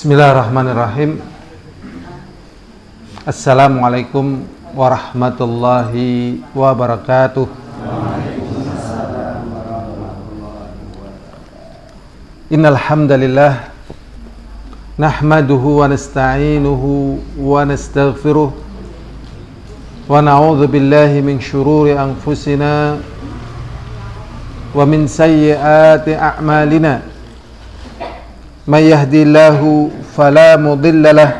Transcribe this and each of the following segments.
Bismillahirrahmanirrahim. Assalamualaikum warahmatullahi wabarakatuh. Innal hamdalillah nahmaduhu wa nasta'inuhu wa nastaghfiruh wa na'udzu billahi min shururi anfusina wa min sayyiati a'malina. May yahdihillahu fala mudilla lahu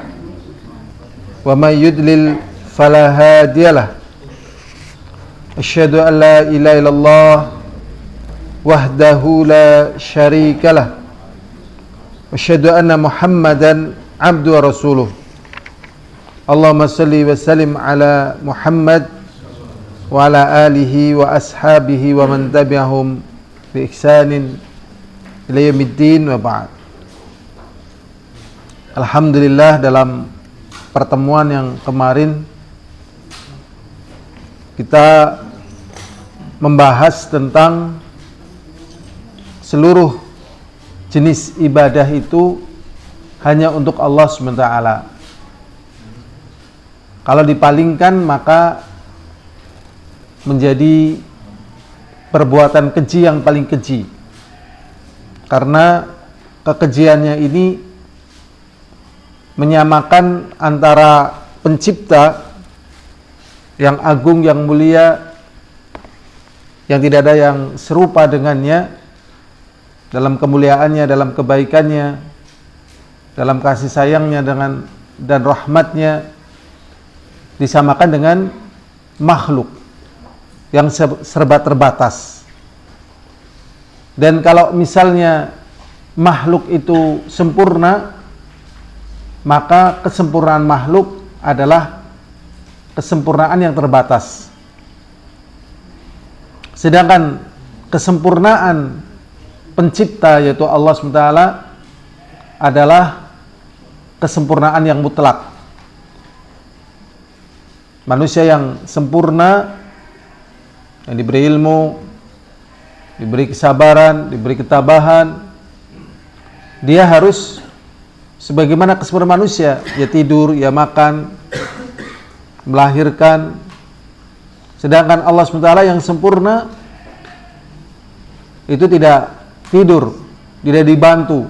wa may yudlil fala hadiya lahu. Asyhadu an la ilaha illallah wahdahu la syarika lahu. Asyhadu anna Muhammadan abduhu wa rasuluh. Allahumma salli wa sallim ala Muhammad wa ala alihi wa ashabihi wa man tabi'ahum bi ihsanin ila yaumiddin wa ba'd. Alhamdulillah, dalam pertemuan yang kemarin kita membahas tentang seluruh jenis ibadah itu hanya untuk Allah SWT. Kalau dipalingkan maka menjadi perbuatan keji yang paling keji, karena kekejiannya ini menyamakan antara pencipta yang agung, yang mulia, yang tidak ada yang serupa dengannya dalam kemuliaannya, dalam kebaikannya, dalam kasih sayangnya dan rahmatnya, disamakan dengan makhluk yang serba terbatas. Dan kalau misalnya makhluk itu sempurna, maka kesempurnaan makhluk adalah kesempurnaan yang terbatas. Sedangkan kesempurnaan pencipta, yaitu Allah SWT, adalah kesempurnaan yang mutlak. Manusia yang sempurna, yang diberi ilmu, diberi kesabaran, diberi ketabahan, dia harus sebagaimana kesempurnaan manusia, ya tidur, ya makan, melahirkan. Sedangkan Allah SWT yang sempurna itu tidak tidur, tidak dibantu,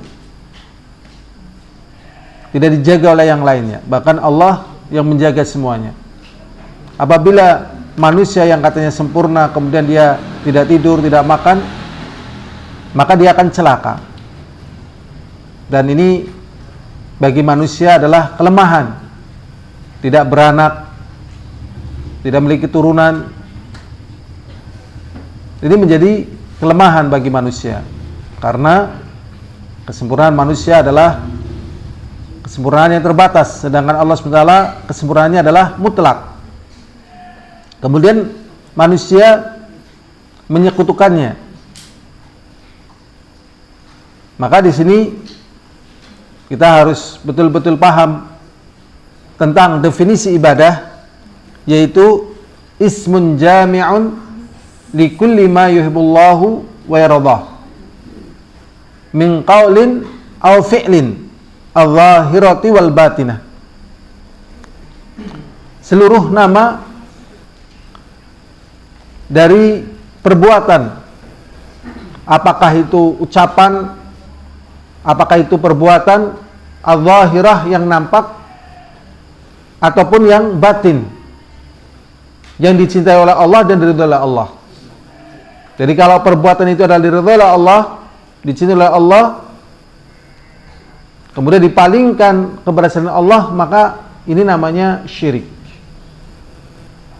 tidak dijaga oleh yang lainnya. Bahkan Allah yang menjaga semuanya. Apabila manusia yang katanya sempurna kemudian dia tidak tidur, tidak makan, maka dia akan celaka. Dan ini bagi manusia adalah kelemahan. Tidak beranak, tidak memiliki turunan. Ini menjadi kelemahan bagi manusia, karena kesempurnaan manusia adalah kesempurnaan yang terbatas, sedangkan Allah SWT kesempurnaannya adalah mutlak. Kemudian manusia menyekutukannya. Maka di sini kita harus betul-betul paham tentang definisi ibadah, yaitu ismun jami'un li kulli ma yuhibbullahu wa yardah min qaulin aw fi'lin al-zahirati wal batinah. Seluruh nama dari perbuatan, apakah itu ucapan, apakah itu perbuatan al-zahirah yang nampak ataupun yang batin, yang dicintai oleh Allah dan diridhai oleh Allah. Jadi kalau perbuatan itu adalah diridhai oleh Allah, dicintai oleh Allah, kemudian dipalingkan kepada selain Allah, maka ini namanya syirik.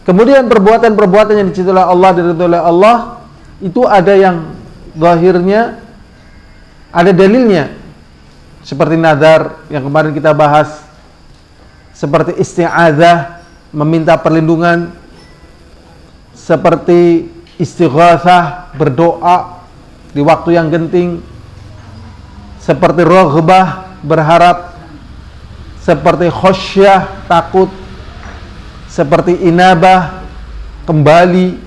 Kemudian perbuatan-perbuatan yang dicintai oleh Allah, diridhai oleh Allah, itu ada yang zahirnya, ada dalilnya, seperti nazar yang kemarin kita bahas, seperti isti'adzah, meminta perlindungan, seperti istighatsah, berdoa di waktu yang genting, seperti raghbah, berharap, seperti khosyah, takut, seperti inabah, kembali,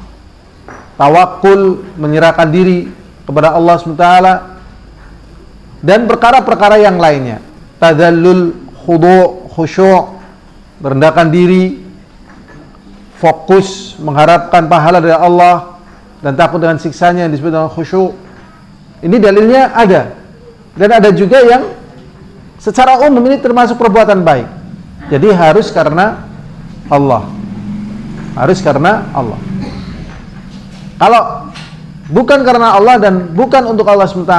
tawakul, menyerahkan diri kepada Allah SWT, dan perkara-perkara yang lainnya. tadallul, khudu', khusyuk, merendahkan diri, fokus, mengharapkan pahala dari Allah, dan takut dengan siksanya yang disebut dengan khusyuk. Ini dalilnya ada. Dan ada juga yang secara umum ini termasuk perbuatan baik. Jadi harus karena Allah. Harus karena Allah. Kalau bukan karena Allah dan bukan untuk Allah SWT,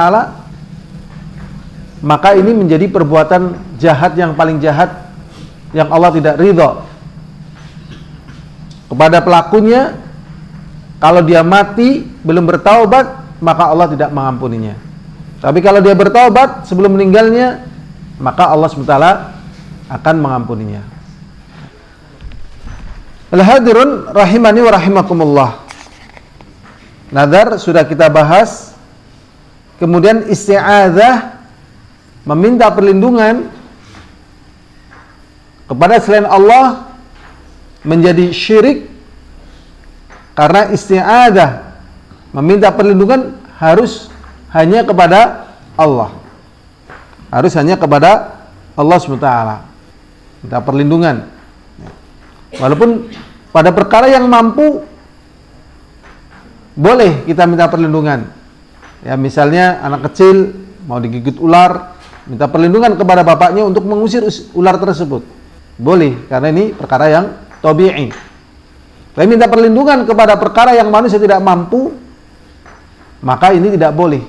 maka ini menjadi perbuatan jahat yang paling jahat, yang Allah tidak ridha kepada pelakunya. Kalau dia mati belum bertaubat, maka Allah tidak mengampuninya. Tapi kalau dia bertaubat sebelum meninggalnya, maka Allah SWT akan mengampuninya. Al-hadirun rahimani wa rahimakumullah. Nadar sudah kita bahas. Kemudian isti'adzah, meminta perlindungan kepada selain Allah, menjadi syirik. Karena isti'adzah, meminta perlindungan harus hanya kepada Allah. Harus hanya kepada Allah SWT. Minta perlindungan. Walaupun pada perkara yang mampu, boleh kita minta perlindungan. Ya, misalnya anak kecil mau digigit ular, minta perlindungan kepada bapaknya untuk mengusir ular tersebut. Boleh, karena ini perkara yang tabi'i. Tapi minta perlindungan kepada perkara yang manusia tidak mampu, maka ini tidak boleh.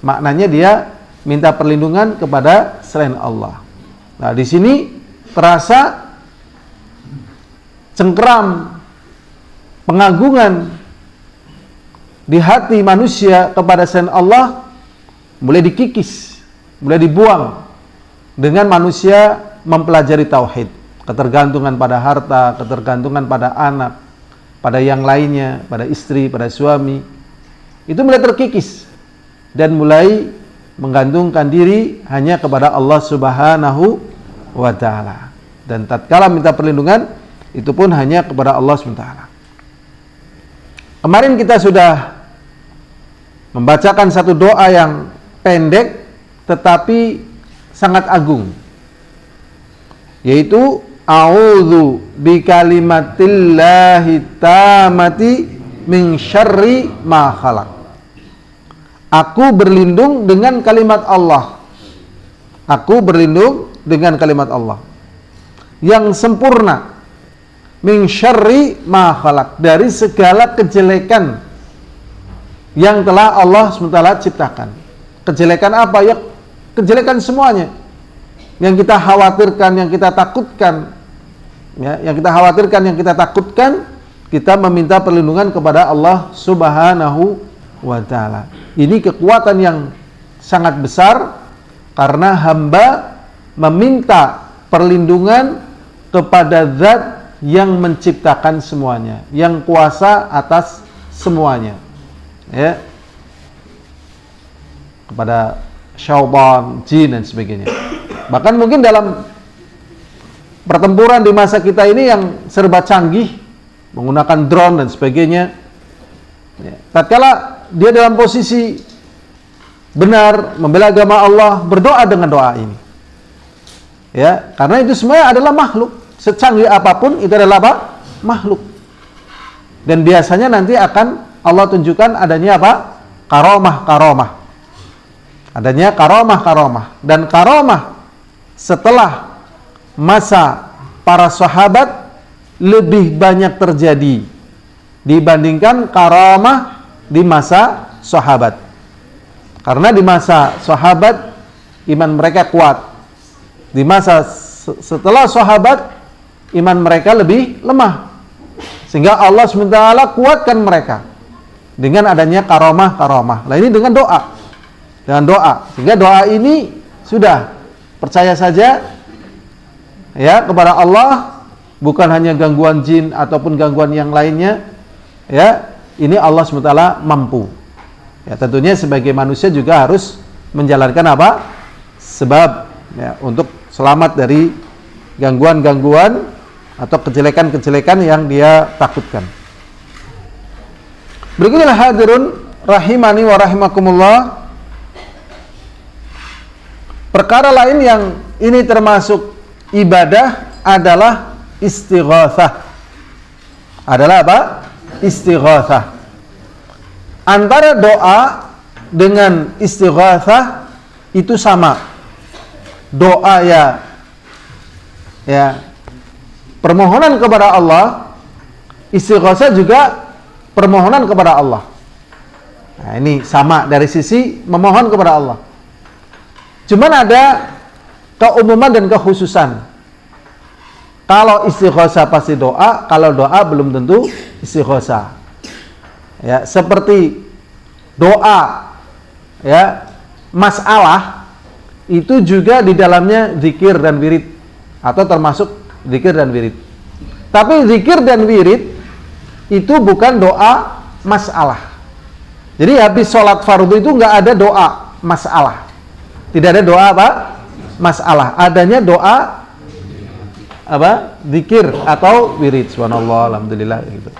Maknanya dia minta perlindungan kepada selain Allah. Nah, di sini terasa cengkeram pengagungan di hati manusia kepada selain Allah, mulai dikikis, mulai dibuang dengan manusia mempelajari tauhid, ketergantungan pada harta, ketergantungan pada anak, pada yang lainnya, pada istri, pada suami. Itu mulai terkikis dan mulai menggantungkan diri hanya kepada Allah Subhanahu wa ta'ala. Dan tatkala minta perlindungan, itu pun hanya kepada Allah SWT. Kemarin kita sudah membacakan satu doa yang pendek tetapi sangat agung, yaitu a'udzu bikalimatillahi tammati min syarri ma khalaq. Aku berlindung dengan kalimat Allah. Aku berlindung dengan kalimat Allah yang sempurna. Min syarri ma khalaq, dari segala kejelekan yang telah Allah SWT ciptakan. Kejelekan apa? Ya, kejelekan semuanya. Yang kita khawatirkan, yang kita takutkan. Ya, yang kita khawatirkan, yang kita takutkan, kita meminta perlindungan kepada Allah Subhanahu wa ta'ala. Ini kekuatan yang sangat besar karena hamba meminta perlindungan kepada zat yang menciptakan semuanya, yang kuasa atas semuanya. Ya, kepada syaitan, jin dan sebagainya. Bahkan mungkin dalam pertempuran di masa kita ini yang serba canggih, menggunakan drone dan sebagainya, ya, tatkala dia dalam posisi benar membela agama Allah, berdoa dengan doa ini. Ya, karena itu semuanya adalah makhluk. Secanggih apapun itu adalah apa? Makhluk. Dan biasanya nanti akan Allah tunjukkan adanya apa? Karomah. Adanya karomah. Dan karomah setelah masa para sahabat lebih banyak terjadi dibandingkan karomah di masa sahabat. Karena di masa sahabat iman mereka kuat. Di masa setelah sahabat iman mereka lebih lemah. Sehingga Allah SWT kuatkan mereka dengan adanya karomah. Nah, ini dengan doa. Sehingga doa ini sudah percaya saja ya kepada Allah, bukan hanya gangguan jin ataupun gangguan yang lainnya. Ya, ini Allah SWT mampu. Ya, tentunya sebagai manusia juga harus menjalankan apa? Sebab ya, untuk selamat dari gangguan-gangguan atau kejelekan-kejelekan yang dia takutkan. Berikutnya hadirun rahimani wa rahimakumullah. Perkara lain yang ini termasuk ibadah adalah istighatsah. Adalah apa? Istighatsah. Antara doa dengan istighatsah itu sama. Doa ya permohonan kepada Allah, istighatsah juga permohonan kepada Allah. Nah, ini sama dari sisi memohon kepada Allah. Cuman ada keumuman dan kekhususan. Kalau istighatsah pasti doa, kalau doa belum tentu istighatsah. Ya, seperti doa ya, masalah itu juga di dalamnya zikir dan wirid atau termasuk zikir dan wirid. Tapi zikir dan wirid itu bukan doa masalah. Jadi habis sholat fardu itu nggak ada doa masalah. Tidak ada doa apa? Masalah. Adanya doa apa? Zikir atau wirid. Subhanallah, alhamdulillah gitu.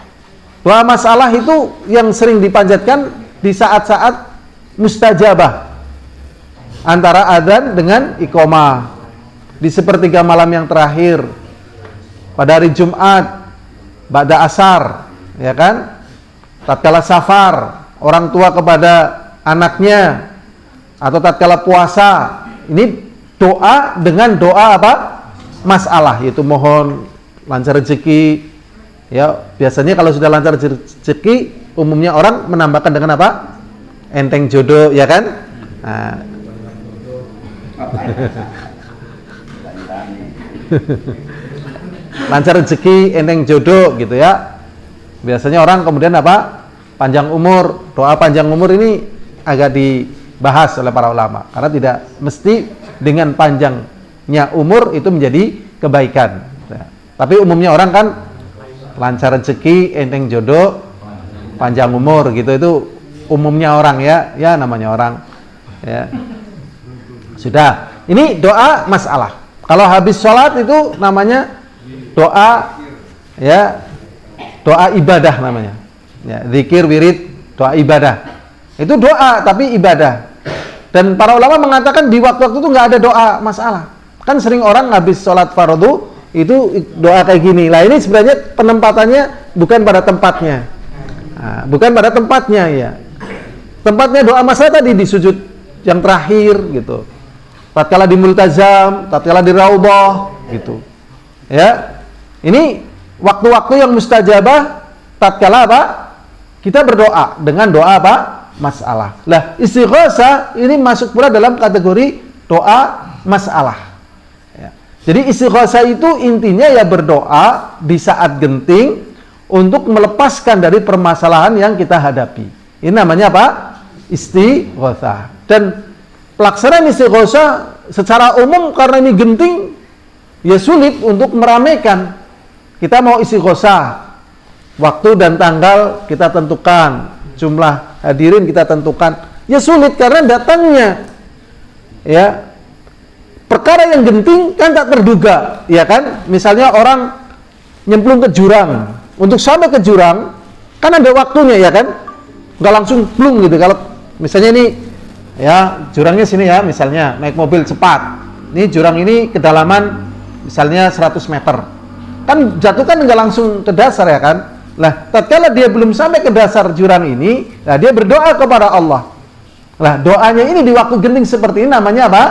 Doa masalah itu yang sering dipanjatkan di saat-saat mustajabah. Antara adzan dengan iqamah. Di sepertiga malam yang terakhir. Pada hari Jumat, ba'da asar, ya kan? Tatkala safar, orang tua kepada anaknya, atau tatkala puasa, ini doa dengan doa apa? Masalah, yaitu mohon lancar rezeki. Ya, biasanya kalau sudah lancar rezeki, umumnya orang menambahkan dengan apa? Enteng jodoh, ya kan? Nah. Lancar rezeki, enteng jodoh gitu ya. Biasanya orang kemudian apa? Panjang umur. Doa panjang umur ini agak dibahas oleh para ulama karena tidak mesti dengan panjangnya umur itu menjadi kebaikan. Ya. Tapi umumnya orang kan lancar rezeki, enteng jodoh, panjang umur gitu, itu umumnya orang ya namanya orang ya. Sudah. Ini doa masalah. Kalau habis sholat itu namanya doa ya, doa ibadah namanya. Ya, zikir, wirid, doa ibadah. Itu doa tapi ibadah. Dan para ulama mengatakan di waktu-waktu itu nggak ada doa masalah. Kan sering orang habis sholat fardu itu doa kayak gini. Lah ini sebenarnya penempatannya bukan pada tempatnya. Nah, bukan pada tempatnya ya. Tempatnya doa masalah tadi di sujud yang terakhir gitu. Tatkala di multazam, tatkala di raudhah gitu. Ya. Ini waktu-waktu yang mustajabah tatkala apa? Kita berdoa dengan doa apa? Masalah. Lah, istighatsah ini masuk pula dalam kategori doa masalah. Ya. Jadi istighatsah itu intinya ya berdoa di saat genting untuk melepaskan dari permasalahan yang kita hadapi. Ini namanya apa? Istighatsah. Dan pelaksanaan istighatsah secara umum karena ini genting ya sulit untuk meramaikan. Kita mau istighatsah, waktu dan tanggal kita tentukan, jumlah hadirin kita tentukan. Ya sulit karena datangnya ya perkara yang genting kan tak terduga, ya kan? Misalnya orang nyemplung ke jurang. Untuk sampai ke jurang kan ada waktunya, ya kan? Nggak langsung plung gitu. Kalau misalnya ini ya jurangnya sini ya, misalnya naik mobil cepat. Ini jurang ini kedalaman misalnya 100 meter. Kan jatuh kan nggak langsung ke dasar, ya kan? Lah, tatkala dia belum sampai ke dasar jurang ini, nah dia berdoa kepada Allah. Lah, doanya ini di waktu genting seperti ini namanya apa?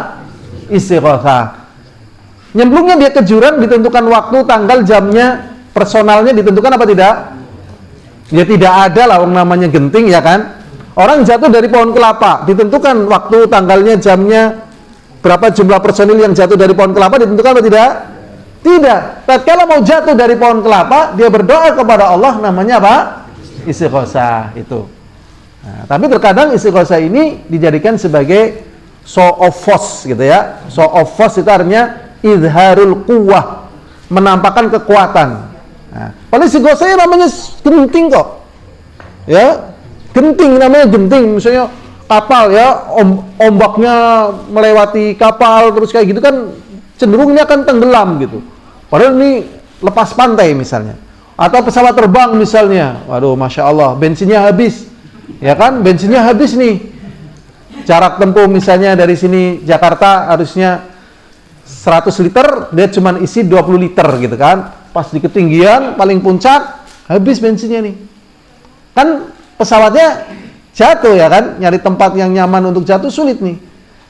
Istighatsah. Nyemplungnya dia ke jurang ditentukan waktu, tanggal, jamnya, personalnya ditentukan apa tidak? Ya tidak ada lah yang namanya genting, ya kan? Orang jatuh dari pohon kelapa, ditentukan waktu, tanggalnya, jamnya, berapa jumlah personil yang jatuh dari pohon kelapa ditentukan apa tidak? Tidak. Tatkala mau jatuh dari pohon kelapa, dia berdoa kepada Allah, namanya apa? Istighatsah itu. Nah, tapi terkadang istighatsah ini dijadikan sebagai show of force gitu ya. Show of force itu artinya izharul quwwah, menampakkan kekuatan. Nah, paling istighatsah namanya genting kok. Ya, genting namanya genting. Misalnya kapal ya, ombaknya melewati kapal terus kayak gitu kan cenderung ini akan tenggelam gitu. Padahal ini lepas pantai misalnya. Atau pesawat terbang misalnya. Waduh, Masya Allah, bensinnya habis. Ya kan, bensinnya habis nih. Jarak tempuh misalnya dari sini Jakarta harusnya 100 liter, dia cuma isi 20 liter gitu kan. Pas di ketinggian, paling puncak, habis bensinnya nih. Kan pesawatnya jatuh ya kan, nyari tempat yang nyaman untuk jatuh sulit nih.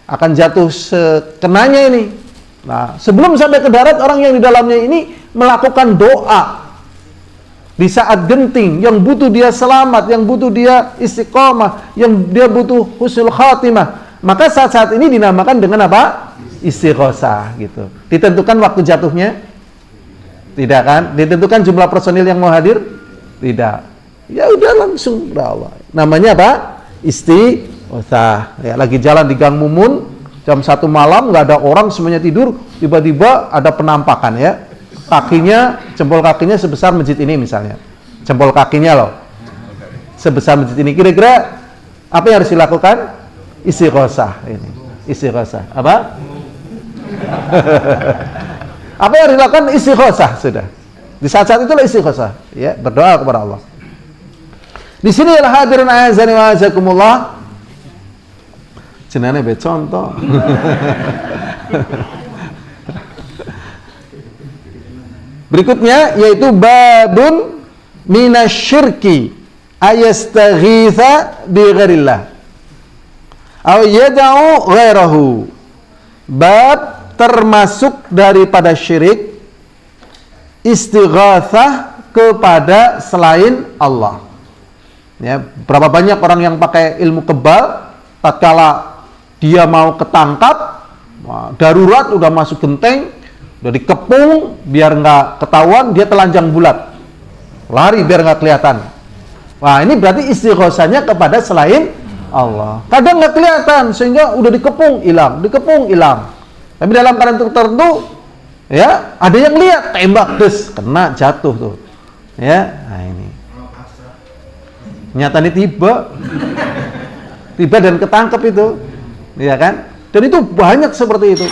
Akan jatuh sekenanya ini. Nah, sebelum sampai ke darat, orang yang di dalamnya ini melakukan doa. Di saat genting, yang butuh dia selamat, yang butuh dia istiqomah, yang dia butuh husnul khatimah. Maka saat-saat ini dinamakan dengan apa? Istighosah gitu. Ditentukan waktu jatuhnya? Tidak kan? Ditentukan jumlah personil yang mau hadir? Tidak. Ya udah langsung berdoa. Namanya apa? Istighosah. Ya, lagi jalan di Gang Mumun, jam 1 malam, nggak ada orang, semuanya tidur, tiba-tiba ada penampakan ya. Kakinya, jempol kakinya sebesar masjid ini misalnya. Jempol kakinya loh. Sebesar masjid ini. Kira-kira apa yang harus dilakukan? Istighosah ini. Istighosah. Apa? Apa yang harus dilakukan? Istighosah sudah. Di saat-saat itulah istighosah, ya, berdoa kepada Allah. Di sini adalah hadirin azani wa azakumullah. Jenenge be contoh. Berikutnya yaitu babun minasyirki ayastaghitha bi ghairillah aw yad'u ghairahu. Bab termasuk daripada syirik istighatsah kepada selain Allah. Ya, berapa banyak orang yang pakai ilmu kebal, tatkala dia mau ketangkap, darurat udah masuk genteng, udah dikepung biar nggak ketahuan, dia telanjang bulat, lari biar nggak kelihatan. Wah, ini berarti istighosahnya kepada selain Allah. Kadang nggak kelihatan sehingga udah dikepung hilang, tapi dalam keadaan tertentu ya ada yang lihat, tembak des, kena, jatuh tuh ya. Nah ini nyatanya tiba dan ketangkep itu ya kan. Dan itu banyak seperti itu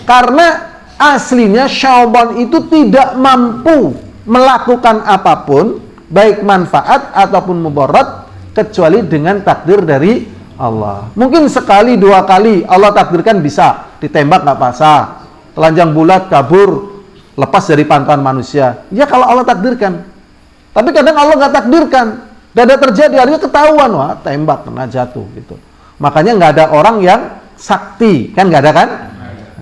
karena aslinya syaitan itu tidak mampu melakukan apapun, baik manfaat ataupun mudarat, kecuali dengan takdir dari Allah. Mungkin sekali, 2 kali Allah takdirkan bisa ditembak nggak pasah, telanjang bulat, kabur, lepas dari pantauan manusia. Ya kalau Allah takdirkan. Tapi kadang Allah nggak takdirkan. Dada terjadi, akhirnya ketahuan, wah tembak, kena, jatuh gitu. Makanya nggak ada orang yang sakti, kan nggak ada kan?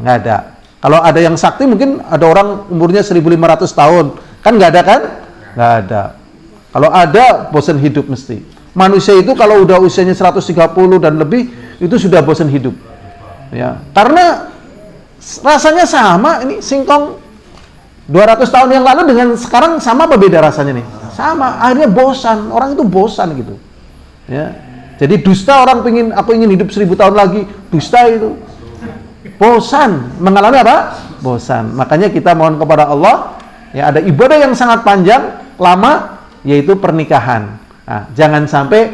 Nggak ada. Kalau ada yang sakti mungkin ada orang umurnya 1500 tahun. Kan nggak ada kan? Nggak ada. Kalau ada, bosan hidup mesti. Manusia itu kalau udah usianya 130 dan lebih, itu sudah bosan hidup. Ya, karena rasanya sama, ini singkong 200 tahun yang lalu dengan sekarang sama apa beda rasanya nih? Sama, akhirnya bosan. Orang itu bosan gitu. Ya. Jadi dusta, orang aku ingin hidup 1000 tahun lagi. Dusta itu. Bosan, mengalami apa? Bosan. Makanya kita mohon kepada Allah, ya ada ibadah yang sangat panjang, lama, yaitu pernikahan. Nah, jangan sampai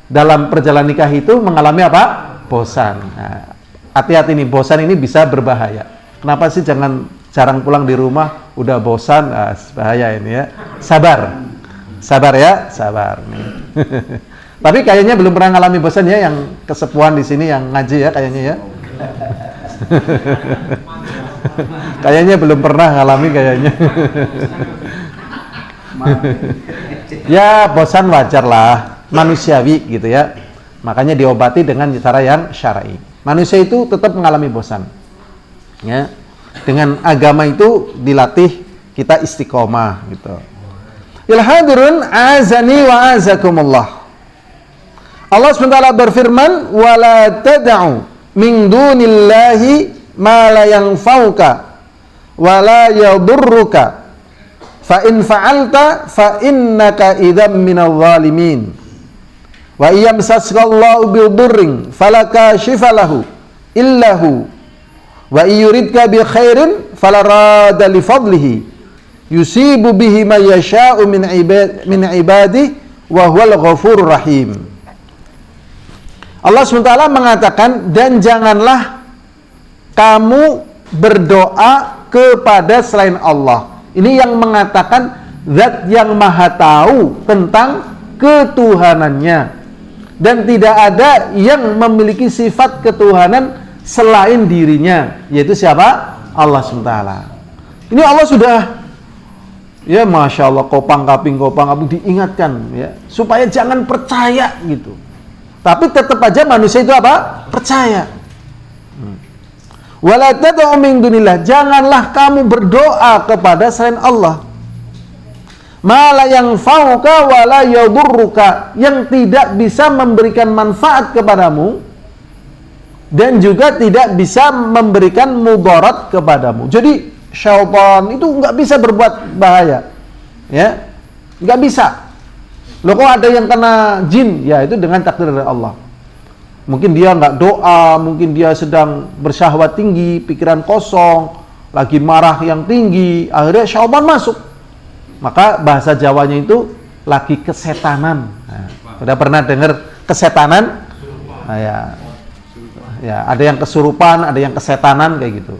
dalam perjalanan nikah itu mengalami apa? Bosan. Nah, hati-hati nih, bosan ini bisa berbahaya. Kenapa sih jarang pulang di rumah, udah bosan? Nah, bahaya ini ya. Sabar ya, sabar nih. Tapi kayaknya belum pernah ngalami bosan ya, yang kesepuan di sini yang ngaji ya kayaknya ya. Kayaknya belum pernah ngalami kayaknya. Ya bosan wajar lah, manusiawi gitu ya. Makanya diobati dengan cara yang syar'i. Manusia itu tetap mengalami bosan. Ya. Dengan agama itu dilatih kita istiqomah gitu. Ilhadirun azani wa azakumullah. Allah SWT berfirman, wala tad'u min dunillahi ma la yanfa'uka wa la yadurruka fa in fa'alta fa innaka idzam minadh dhalimin wa iyamsaskallahu bidurrin fala kashifa lahu illahu wa yuridka bi khairin fala rada li fadlihi yusibu bihi man yasha'u min ibadihi wa huwal ghafurur rahim. Allah SWT mengatakan, dan janganlah kamu berdoa kepada selain Allah. Ini yang mengatakan zat yang maha tahu tentang ketuhanannya, dan tidak ada yang memiliki sifat ketuhanan selain dirinya, yaitu siapa? Allah SWT. Ini Allah sudah, ya Masya Allah, kopang kaping diingatkan ya, supaya jangan percaya gitu. Tapi tetap aja manusia itu apa? Percaya. Wala tad'u min dunillah, janganlah kamu berdoa kepada selain Allah. Ma la yanfa'uka wa la yadurruka, yang tidak bisa memberikan manfaat kepadamu dan juga tidak bisa memberikan mudarat kepadamu. Jadi syaitan itu nggak bisa berbuat bahaya, ya, nggak bisa. Loh, kok ada yang kena jin? Ya itu dengan takdir dari Allah. Mungkin dia nggak doa, mungkin dia sedang bersyahwat tinggi, pikiran kosong, lagi marah yang tinggi, akhirnya syaitan masuk. Maka bahasa Jawanya itu lagi kesetanan. Nah, udah pernah dengar kesetanan? Nah, ya, ada yang kesurupan, ada yang kesetanan kayak gitu.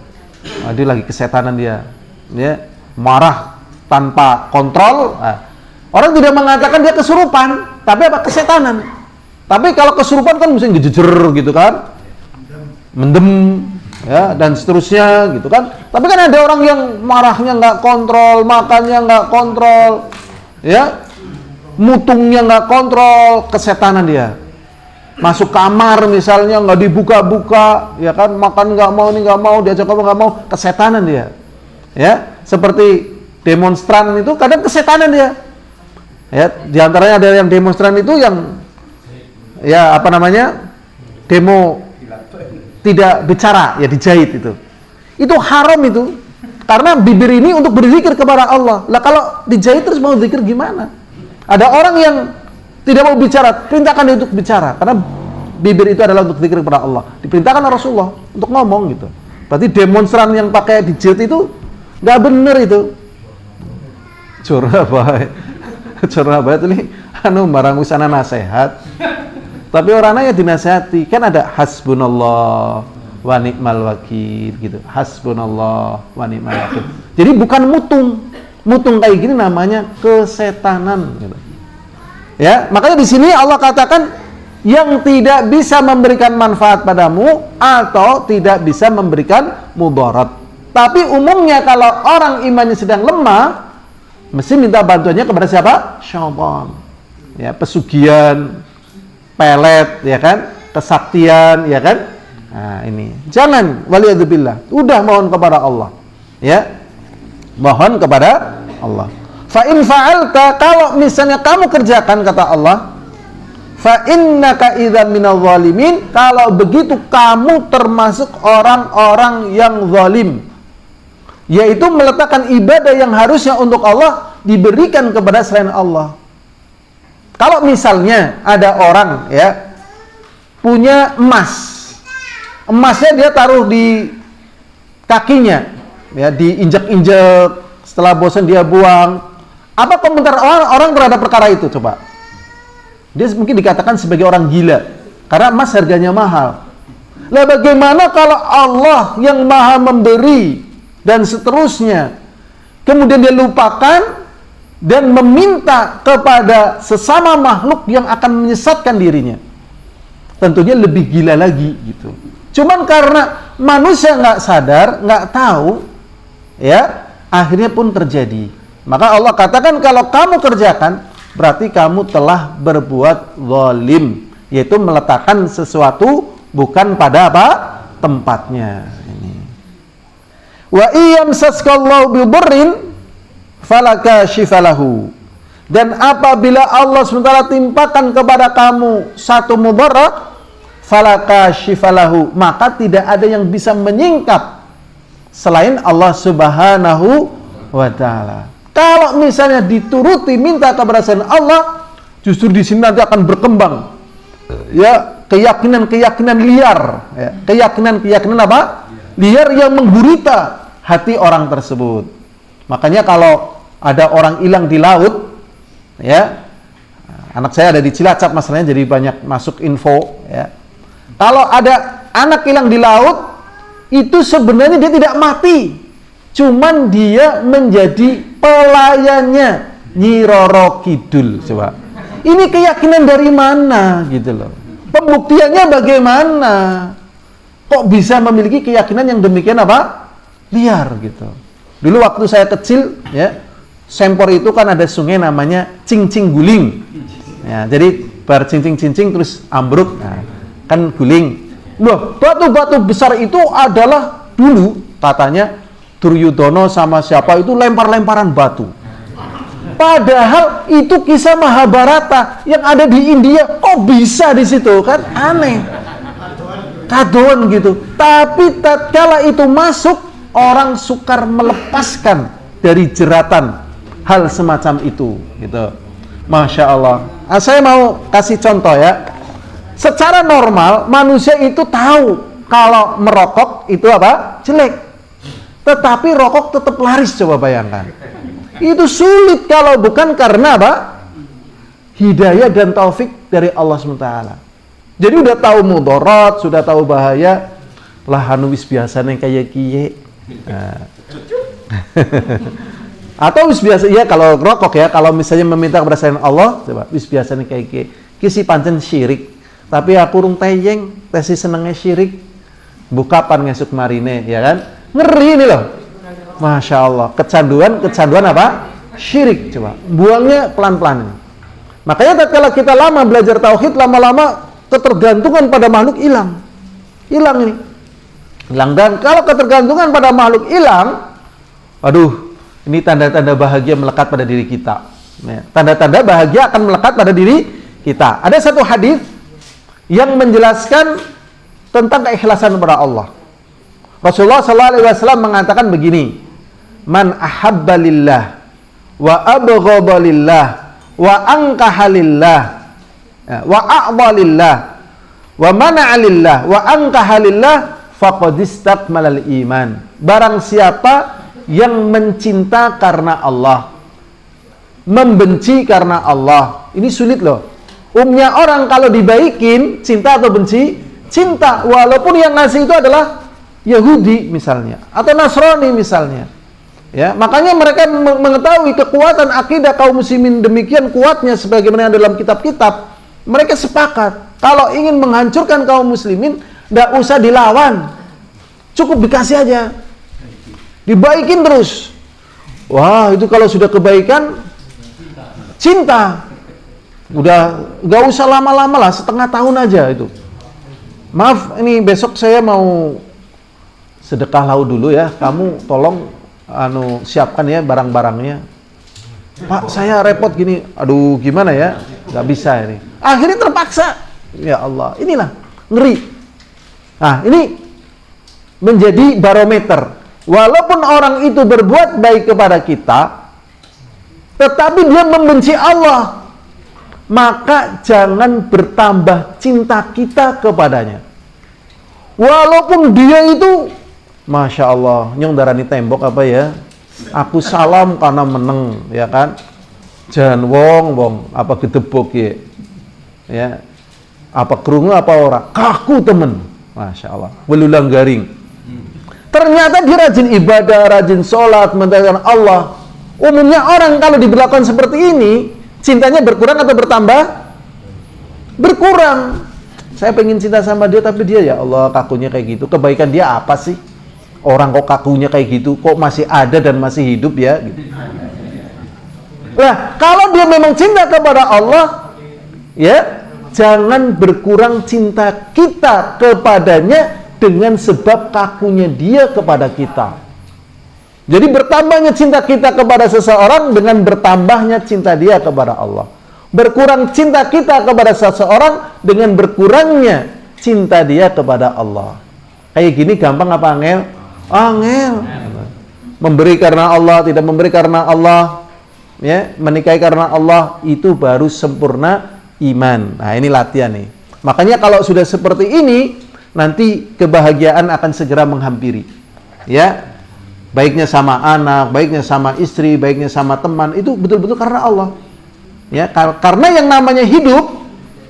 Nah, dia lagi kesetanan dia, ya, marah tanpa kontrol. Nah, orang tidak mengatakan dia kesurupan, tapi apa? Kesetanan. Tapi kalau kesurupan kan mesti ngejejer gitu kan, mendem, ya, dan seterusnya gitu kan. Tapi kan ada orang yang marahnya nggak kontrol, makannya nggak kontrol, ya, mutungnya nggak kontrol, kesetanan dia. Masuk kamar misalnya nggak dibuka-buka, ya kan, makan nggak mau, ini nggak mau, diajak ngomong nggak mau, kesetanan dia. Ya, seperti demonstran itu kadang kesetanan dia. Ya, diantaranya ada yang demonstran itu yang, ya apa namanya, demo tidak bicara, ya dijahit itu haram itu, karena bibir ini untuk berzikir kepada Allah. Lah kalau dijahit terus mau zikir gimana? Ada orang yang tidak mau bicara, perintahkan dia untuk bicara, karena bibir itu adalah untuk zikir kepada Allah. Diperintahkan oleh Rasulullah untuk ngomong gitu. Berarti demonstran yang pakai dijahit itu nggak bener itu. Surabaya itu nih, barang usana nasihat. Tapi orangnya ya dinasihati. Kan ada hasbunallah wa ni'mal wakil gitu. Hasbunallah wa ni'mal wakil. Jadi bukan mutung. Mutung kayak gini namanya kesetanan gitu. Ya, makanya di sini Allah katakan yang tidak bisa memberikan manfaat padamu atau tidak bisa memberikan mudarat. Tapi umumnya kalau orang imannya sedang lemah, mesti minta bantuannya kepada siapa? Syaitan. Ya, pesugihan, pelet, ya kan, kesaktian, ya kan. Nah, ini jangan, waliyadzubillah, udah mohon kepada Allah, ya, mohon kepada Allah. Fa in fa'alta, kalau misalnya kamu kerjakan, kata Allah, fa innaka idzan minadh zalimin, kalau begitu kamu termasuk orang-orang yang zalim, yaitu meletakkan ibadah yang harusnya untuk Allah diberikan kepada selain Allah. Kalau misalnya ada orang, ya, punya emasnya dia taruh di kakinya, ya, diinjak-injak, setelah bosan dia buang. Apa komentar orang terhadap perkara itu? Coba. Dia mungkin dikatakan sebagai orang gila, karena emas harganya mahal. Lah bagaimana kalau Allah yang maha memberi dan seterusnya, kemudian dia lupakan dan meminta kepada sesama makhluk yang akan menyesatkan dirinya? Tentunya lebih gila lagi gitu. Cuman karena manusia nggak sadar, nggak tahu, ya, akhirnya pun terjadi. Maka Allah katakan kalau kamu kerjakan, berarti kamu telah berbuat zalim, yaitu meletakkan sesuatu bukan pada apa? Tempatnya. Ini. Wa iyamsaskallahu bidurrin falaka syifalahu. Dan apabila Allah SWT timpakan kepada kamu satu mudarat, falaka syifalahu, maka tidak ada yang bisa menyingkap selain Allah Subhanahu wa ta'ala. Kalau misalnya dituruti minta kepada selain Allah, justru di sini nanti akan berkembang, ya, keyakinan-keyakinan liar, ya, keyakinan-keyakinan apa? Liar yang menggurita hati orang tersebut. Makanya kalau ada orang hilang di laut, ya, anak saya ada di Cilacap masalahnya, jadi banyak masuk info, ya. Kalau ada anak hilang di laut, itu sebenarnya dia tidak mati, cuman dia menjadi pelayannya Nyi Roro Kidul. Coba, ini keyakinan dari mana gitu loh? Pembuktiannya bagaimana? Kok bisa memiliki keyakinan yang demikian apa? liar gitu. Dulu waktu saya kecil ya, Sempor itu kan ada sungai namanya Cincing Guling. Ya, jadi bar cincing-cincing terus ambruk, nah, kan guling. Loh, batu-batu besar itu adalah dulu katanya Duryudono sama siapa itu lempar-lemparan batu. Padahal itu kisah Mahabharata yang ada di India. Kok bisa di situ kan? Aneh. Kadoan gitu. Tapi tatkala itu masuk, orang sukar melepaskan dari jeratan hal semacam itu gitu. Masya Allah. Saya mau kasih contoh ya. Secara normal manusia itu tahu kalau merokok itu apa? Jelek. Tetapi rokok tetap laris, coba bayangkan. Itu sulit kalau bukan karena apa? Hidayah dan taufik dari Allah SWT. Jadi udah tahu mudarat, sudah tahu bahaya, lah anu wis biasane kayak kiye. Nah. Atau wis biasa ya kalau rokok ya, kalau misalnya meminta kepada selain Allah, coba wis biasane kayak kiye. Kisi pancen syirik. Tapi aku urung teyeng, tesi senengnya syirik. Bukapan ngesuk marine, ya kan? Ngeri ini loh. Masya Allah, kecanduan apa? Syirik, coba. Buangnya pelan-pelan. Makanya kalau kita lama belajar tauhid, lama-lama ketergantungan pada makhluk hilang. Hilang ini. Hilang. Dan kalau ketergantungan pada makhluk hilang, aduh, ini tanda-tanda bahagia melekat pada diri kita. Tanda-tanda bahagia akan melekat pada diri kita. Ada satu hadis yang menjelaskan tentang keikhlasan kepada Allah. Rasulullah SAW mengatakan begini, man ahabba lillah wa abghadha lillah wa ankaha lillah wa a'dha lillah wa mana'a lillah wa ankaha lillah faqad istakmalal iman. Barang siapa yang mencinta karena Allah, membenci karena Allah. Ini sulit loh. Umumnya orang kalau dibaikin, cinta atau benci? Cinta, walaupun yang ngasih itu adalah Yahudi misalnya, atau Nasrani misalnya. Ya, makanya mereka mengetahui kekuatan akidah kaum muslimin demikian kuatnya sebagaimana dalam kitab-kitab. Mereka sepakat, kalau ingin menghancurkan kaum muslimin, tidak usah dilawan. Cukup dikasih aja. Dibaikin terus. Wah, itu kalau sudah kebaikan, cinta. Udah gak usah lama-lama lah, setengah tahun aja itu. Maaf, ini besok saya mau sedekah laut dulu ya. Kamu tolong siapkan ya barang-barangnya. Pak, saya repot gini. Aduh, gimana ya? Gak bisa ini. Akhirnya terpaksa. Ya Allah, inilah ngeri. Nah, ini menjadi barometer. Walaupun orang itu berbuat baik kepada kita, tetapi dia membenci Allah, maka jangan bertambah cinta kita kepadanya. Walaupun dia itu, Masya Allah, nyong darani tembok apa ya? Aku salam karena meneng, ya kan? Jangan wong, apa gedebok ya? Apa kerungu apa ora? Kaku temen, Masya Allah, belulang garing. Ternyata dia rajin ibadah, rajin sholat, mentaati Allah. Umumnya orang kalau diberlakukan seperti ini, cintanya berkurang atau bertambah? Berkurang. Saya pengen cinta sama dia, tapi dia ya Allah kakunya kayak gitu. Kebaikan dia apa sih? Orang kok kakunya kayak gitu, kok masih ada dan masih hidup ya? Gitu. Nah, kalau dia memang cinta kepada Allah, ya jangan berkurang cinta kita kepadanya dengan sebab kakunya dia kepada kita. Jadi bertambahnya cinta kita kepada seseorang dengan bertambahnya cinta dia kepada Allah. Berkurang cinta kita kepada seseorang dengan berkurangnya cinta dia kepada Allah. Kayak gini gampang apa angel? Angel. Memberi karena Allah, tidak memberi karena Allah, ya, menikahi karena Allah, itu baru sempurna iman. Nah, ini latihan nih. Makanya kalau sudah seperti ini, nanti kebahagiaan akan segera menghampiri. Ya. Baiknya sama anak, baiknya sama istri, baiknya sama teman, itu betul-betul karena Allah. Ya, karena yang namanya hidup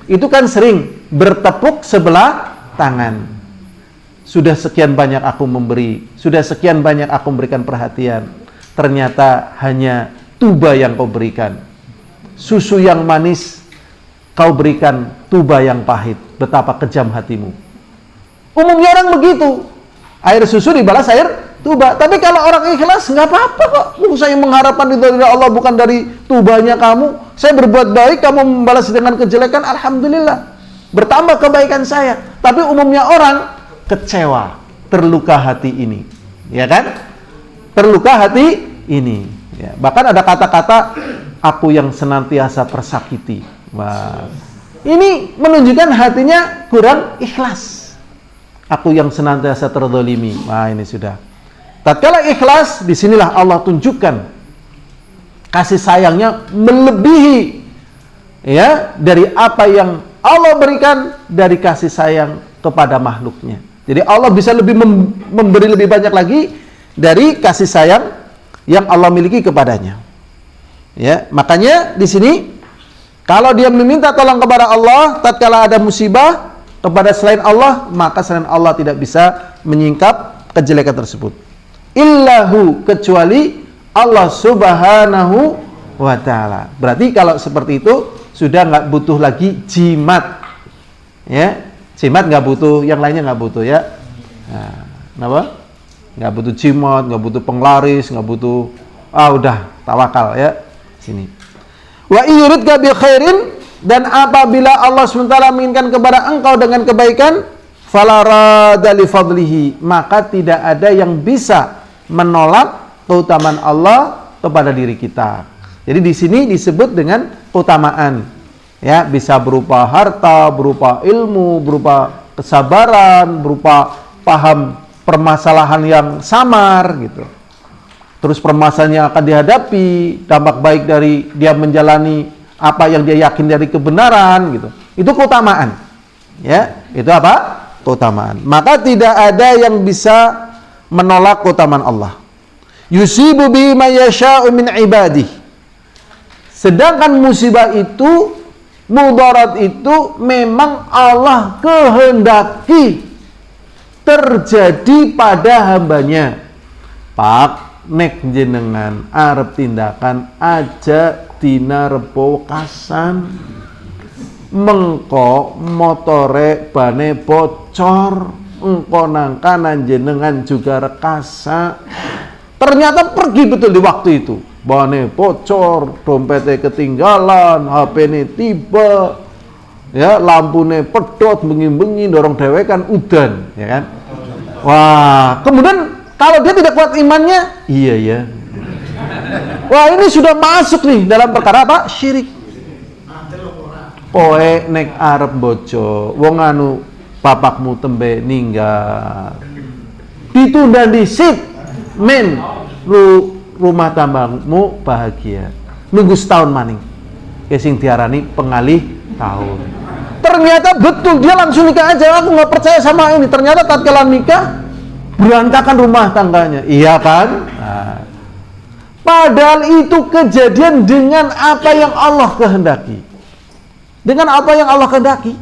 itu kan sering bertepuk sebelah tangan. Sudah sekian banyak aku memberi, sudah sekian banyak aku memberikan perhatian. Ternyata hanya tuba yang kau berikan. Susu yang manis kau berikan, tuba yang pahit. Betapa kejam hatimu. Umumnya orang begitu. Air susu dibalas air tuba. Tapi kalau orang ikhlas, nggak apa-apa kok. Saya mengharapkan ridho dari Allah bukan dari tubanya kamu. Saya berbuat baik, kamu membalas dengan kejelekan, alhamdulillah. Bertambah kebaikan saya. Tapi umumnya orang kecewa, terluka hati ini. Ya kan? Terluka hati ini. Ya. Bahkan ada kata-kata, aku yang senantiasa tersakiti. Wah. Ini menunjukkan hatinya kurang ikhlas. Aku yang senantiasa terzalimi. Wah, ini sudah. Tatkala ikhlas, disinilah Allah tunjukkan kasih sayangnya melebihi ya dari apa yang Allah berikan dari kasih sayang kepada makhluknya. Jadi Allah bisa lebih memberi lebih banyak lagi dari kasih sayang yang Allah miliki kepadanya. Ya, makanya di sini kalau dia meminta tolong kepada Allah tatkala ada musibah kepada selain Allah, maka selain Allah tidak bisa menyingkap kejelekan tersebut. Illahu, kecuali Allah subhanahu wa ta'ala. Berarti kalau seperti itu sudah nggak butuh lagi jimat, ya. Jimat nggak butuh, yang lainnya nggak butuh, ya. Nah, kenapa? Nggak butuh jimat, nggak butuh penglaris, nggak butuh, udah tawakal, ya. Sini. Wa yuridka bi khairin, dan apabila Allah SWT menginginkan kepada engkau dengan kebaikan, fala radda li fadlihi, maka tidak ada yang bisa menolak keutamaan Allah kepada diri kita. Jadi di sini disebut dengan keutamaan. Ya, bisa berupa harta, berupa ilmu, berupa kesabaran, berupa paham permasalahan yang samar gitu. Terus permasalahan yang akan dihadapi, dampak baik dari dia menjalani apa yang dia yakin dari kebenaran gitu. Itu keutamaan. Ya, itu apa? Keutamaan. Maka tidak ada yang bisa menolak keutamaan Allah. Yusibu bi ma yasha'u min ibadih. Sedangkan musibah itu, mudarat itu memang Allah kehendaki terjadi pada hambanya. Pak nek jenengan arep tindakan aja dina rebo kasan, mengko motore bane bocor, engko nang kanan jenengan juga rekasa. Ternyata pergi betul di waktu itu. Bane bocor, dompetnya ketinggalan, HP-nya tiba, ya lampune pedot, bengi-bengi, dorong dewekan, udan, ya kan? Wah, kemudian kalau dia tidak kuat imannya, iya ya. Wah, ini sudah masuk nih dalam perkara apa? Syirik. Poe nek arep bojo, wong anu bapakmu tembe ninggal. Ditunda disit, men, rumah tanggamu bahagia. Nunggu setahun maning. Sing diarani pengalih tahun. Ternyata betul dia langsung nikah aja. Aku nggak percaya sama ini. Ternyata tatkala nikah berantakan rumah tangganya. Iya kan? Nah. Padahal itu kejadian dengan apa yang Allah kehendaki. Dengan apa yang Allah kehendaki.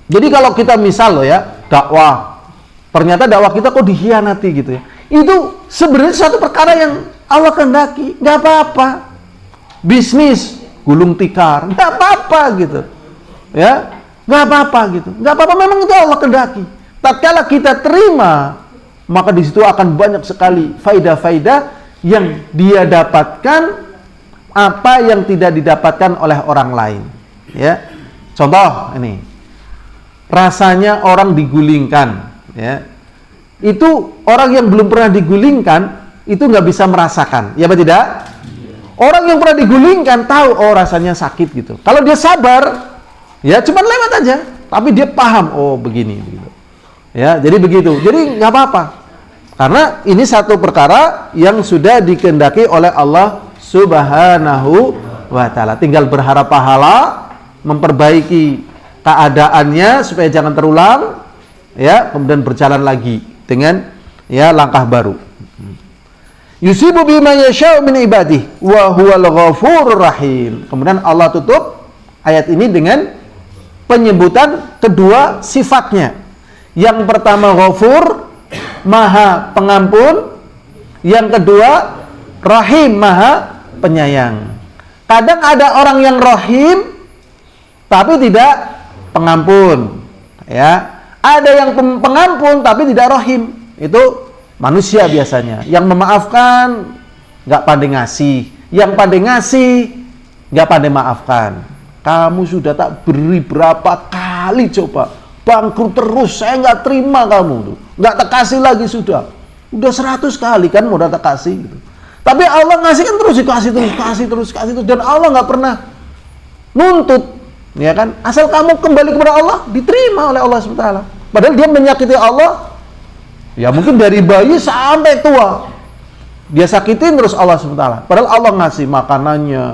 Jadi kalau kita misal loh ya, dakwah. Ternyata dakwah kita kok dikhianati gitu ya. Itu sebenarnya suatu perkara yang Allah kehendaki, nggak apa-apa. Bisnis gulung tikar, nggak apa-apa gitu, ya, nggak apa-apa gitu, nggak apa-apa. Memang itu Allah kehendaki. Tatkala kita terima, maka di situ akan banyak sekali faidah-faidah yang dia dapatkan, apa yang tidak didapatkan oleh orang lain. Ya, contoh ini, rasanya orang digulingkan, ya. Itu orang yang belum pernah digulingkan itu nggak bisa merasakan, ya apa tidak? Orang yang pernah digulingkan tahu, oh rasanya sakit gitu. Kalau dia sabar, ya cuman lewat aja, tapi dia paham, oh begini, gitu. Ya, jadi begitu. Jadi nggak apa-apa, karena ini satu perkara yang sudah dikehendaki oleh Allah Subhanahu wa Ta'ala. Tinggal berharap pahala, memperbaiki keadaannya supaya jangan terulang, ya, kemudian berjalan lagi dengan ya langkah baru. Yusibu bima yasha'u min ibadih wa huwal ghafurur rahim. Kemudian Allah tutup ayat ini dengan penyebutan kedua sifatnya. Yang pertama ghafur, maha pengampun. Yang kedua rahim, maha penyayang. Kadang ada orang yang rahim tapi tidak pengampun, ya. Ada yang pengampun tapi tidak rahim. Itu Manusia biasanya yang memaafkan nggak pandai ngasih, yang pandai ngasih nggak pandai maafkan. Kamu sudah tak beri berapa kali coba, bangkrut terus, saya nggak terima kamu tuh, nggak tak kasih lagi udah 100 kali kan mau tak kasih gitu. Tapi Allah ngasih kan terus, kasih terus, dan Allah nggak pernah nuntut, ya kan? Asal kamu kembali kepada Allah, diterima oleh Allah SWT. Padahal dia menyakiti Allah, ya mungkin dari bayi sampai tua, dia sakitin terus Allah SWT. Padahal Allah ngasih makanannya,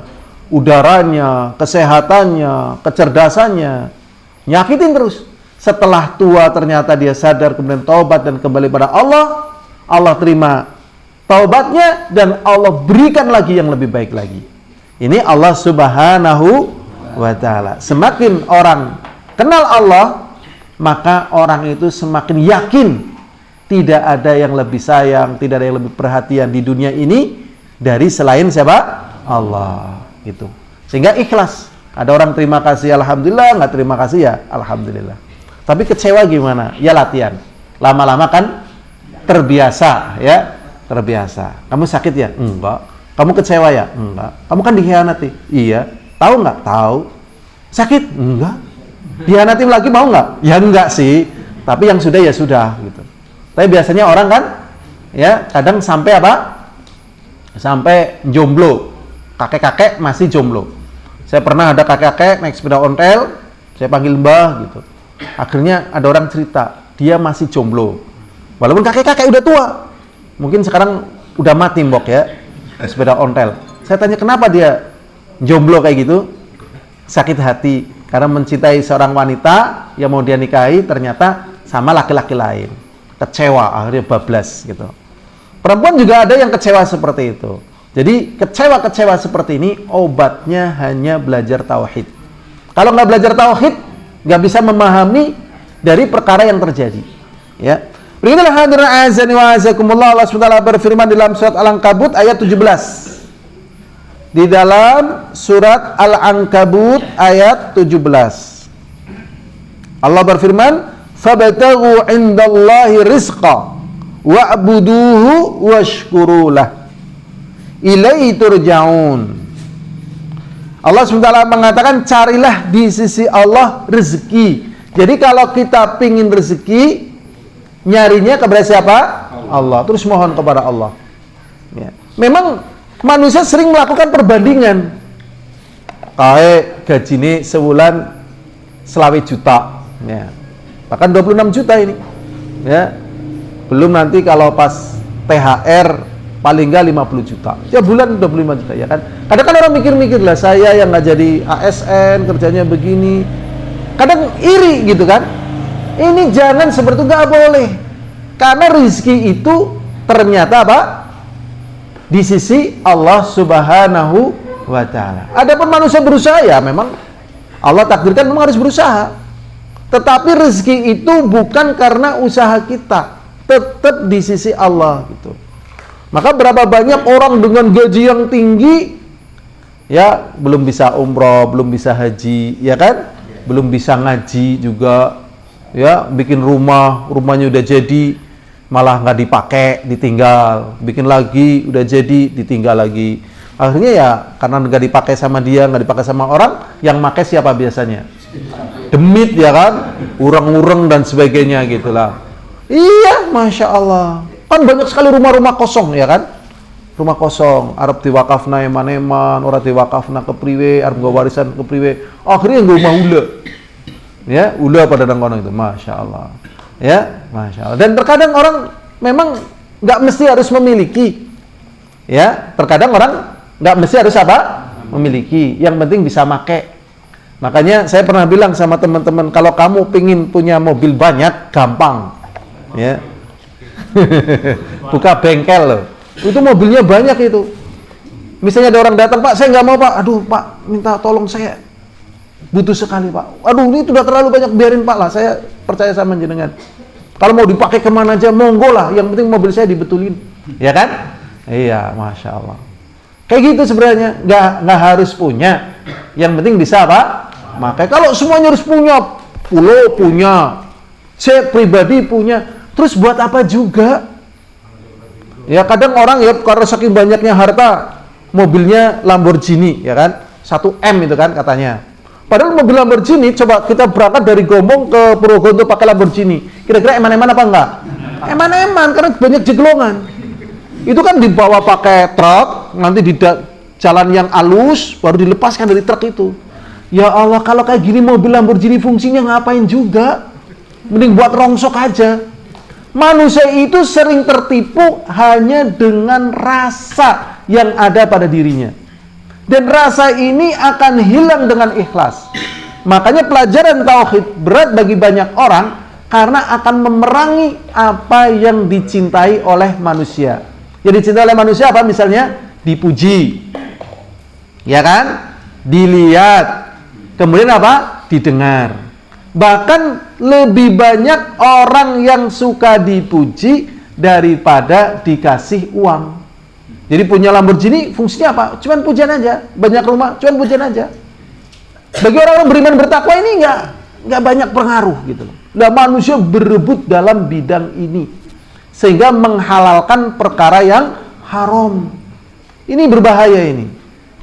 udaranya, kesehatannya, kecerdasannya, nyakitin terus. Setelah tua ternyata dia sadar, kemudian taubat dan kembali pada Allah, Allah terima taubatnya dan Allah berikan lagi yang lebih baik lagi. Ini Allah Subhanahu wa Ta'ala. Semakin orang kenal Allah, maka orang itu semakin yakin tidak ada yang lebih sayang, tidak ada yang lebih perhatian di dunia ini dari selain siapa? Allah. Gitu. Sehingga ikhlas. Ada orang terima kasih alhamdulillah, nggak terima kasih ya alhamdulillah. Tapi kecewa gimana? Ya latihan. Lama-lama kan terbiasa, ya. Terbiasa. Kamu sakit ya? Enggak. Kamu kecewa ya? Enggak. Kamu kan dikhianati? Iya. Tahu nggak? Tahu. Sakit? Enggak. Dikhianati lagi mau nggak? Ya enggak sih. Tapi yang sudah ya sudah gitu. Tapi biasanya orang kan ya kadang sampai apa? Sampai jomblo. Kakek-kakek masih jomblo. Saya pernah ada kakek-kakek naik sepeda ontel, saya panggil mbah gitu. Akhirnya ada orang cerita, dia masih jomblo. Walaupun kakek-kakek udah tua. Mungkin sekarang udah mati mbok ya, sepeda ontel. Saya tanya kenapa dia jomblo kayak gitu? Sakit hati karena mencintai seorang wanita yang mau dia nikahi ternyata sama laki-laki lain. Kecewa, akhirnya bablas gitu. Perempuan juga ada yang kecewa seperti itu. Jadi kecewa-kecewa seperti ini obatnya hanya belajar tauhid. Kalau nggak belajar tauhid, nggak bisa memahami dari perkara yang terjadi. Ya. Begitulah hadirin azani wa azakumullah, Allah SWT berfirman dalam surat Al-Ankabut ayat 17. Di dalam surat Al-Ankabut ayat 17. Allah berfirman, "Fabtaghu 'indallahi rizqa wa'buduhu washkurulah. Ilaihi turja'un." Allah SWT mengatakan carilah di sisi Allah rezeki. Jadi kalau kita pingin rezeki, nyarinya kepada siapa? Allah. Terus mohon kepada Allah. Ya. Memang manusia sering melakukan perbandingan. Kayak gaji ini sebulan 20 juta. Ya. Bahkan 26 juta ini. Ya. Belum nanti kalau pas THR paling nggak 50 juta. Ya bulan 25 juta ya kan. Kadang kan orang mikir-mikir lah, saya yang nggak jadi ASN kerjanya begini. Kadang iri gitu kan. Ini jangan seperti itu, nggak boleh. Karena rezeki itu ternyata apa? Di sisi Allah Subhanahu wa Ta'ala. Adapun manusia berusaha ya memang Allah takdirkan memang harus berusaha. Tetapi rezeki itu bukan karena usaha kita, tetap di sisi Allah gitu. Maka berapa banyak orang dengan gaji yang tinggi ya belum bisa umroh, belum bisa haji, ya kan? Belum bisa ngaji juga. Ya, bikin rumahnya udah jadi malah nggak dipakai, ditinggal, bikin lagi udah jadi ditinggal lagi. Akhirnya ya karena nggak dipakai sama dia, nggak dipakai sama orang, yang pakai siapa biasanya? Demit ya kan, urang-urang dan sebagainya gitulah. Iya, masya Allah, kan banyak sekali rumah-rumah kosong ya kan, rumah kosong, Arab diwakafna eman-eman, orang diwakafna ke priwe, Arab gak warisan ke priwe, akhirnya nggak rumah ula. Ya, udah pada dangkono itu, masya Allah, ya, masya Allah. Dan terkadang orang memang nggak mesti harus memiliki, ya. Terkadang orang nggak mesti harus apa? Memiliki. Yang penting bisa make. Makanya saya pernah bilang sama teman-teman, kalau kamu pingin punya mobil banyak, gampang, ya. Buka bengkel loh. Itu mobilnya banyak itu. Misalnya ada orang datang, Pak, saya nggak mau Pak. Aduh Pak, minta tolong saya. Butuh sekali Pak. Aduh ini sudah terlalu banyak, biarin Pak lah. Saya percaya sama jenengan. Kalau mau dipakai kemana aja, monggo lah. Yang penting mobil saya dibetulin, ya kan? Iya, masya Allah. Kayak gitu sebenarnya. Nggak harus punya. Yang penting bisa apa? Makai. Kalau semuanya harus punya, pulau punya, saya pribadi punya. Terus buat apa juga? Ya kadang orang ya karena saking banyaknya harta, mobilnya Lamborghini, ya kan? 1 M itu kan katanya. Padahal mobil Lamborghini, coba kita berangkat dari Gombong ke Purwokerto pakai Lamborghini. Kira-kira eman-eman apa enggak? Eman-eman, karena banyak jeglongan. Itu kan dibawa pakai truk, nanti di jalan yang halus, baru dilepaskan dari truk itu. Ya Allah, kalau kayak gini mobil Lamborghini fungsinya ngapain juga? Mending buat rongsok aja. Manusia itu sering tertipu hanya dengan rasa yang ada pada dirinya. Dan rasa ini akan hilang dengan ikhlas. Makanya pelajaran tauhid berat bagi banyak orang karena akan memerangi apa yang dicintai oleh manusia. Yang dicintai oleh manusia apa? Misalnya dipuji, ya kan? Dilihat, kemudian apa? Didengar. Bahkan lebih banyak orang yang suka dipuji daripada dikasih uang. Jadi punya Lamborghini fungsinya apa? Cuman pujian aja. Banyak rumah, cuman pujian aja. Bagi orang-orang beriman bertakwa ini nggak banyak pengaruh gitu. Nah, manusia berebut dalam bidang ini sehingga menghalalkan perkara yang haram. Ini berbahaya ini.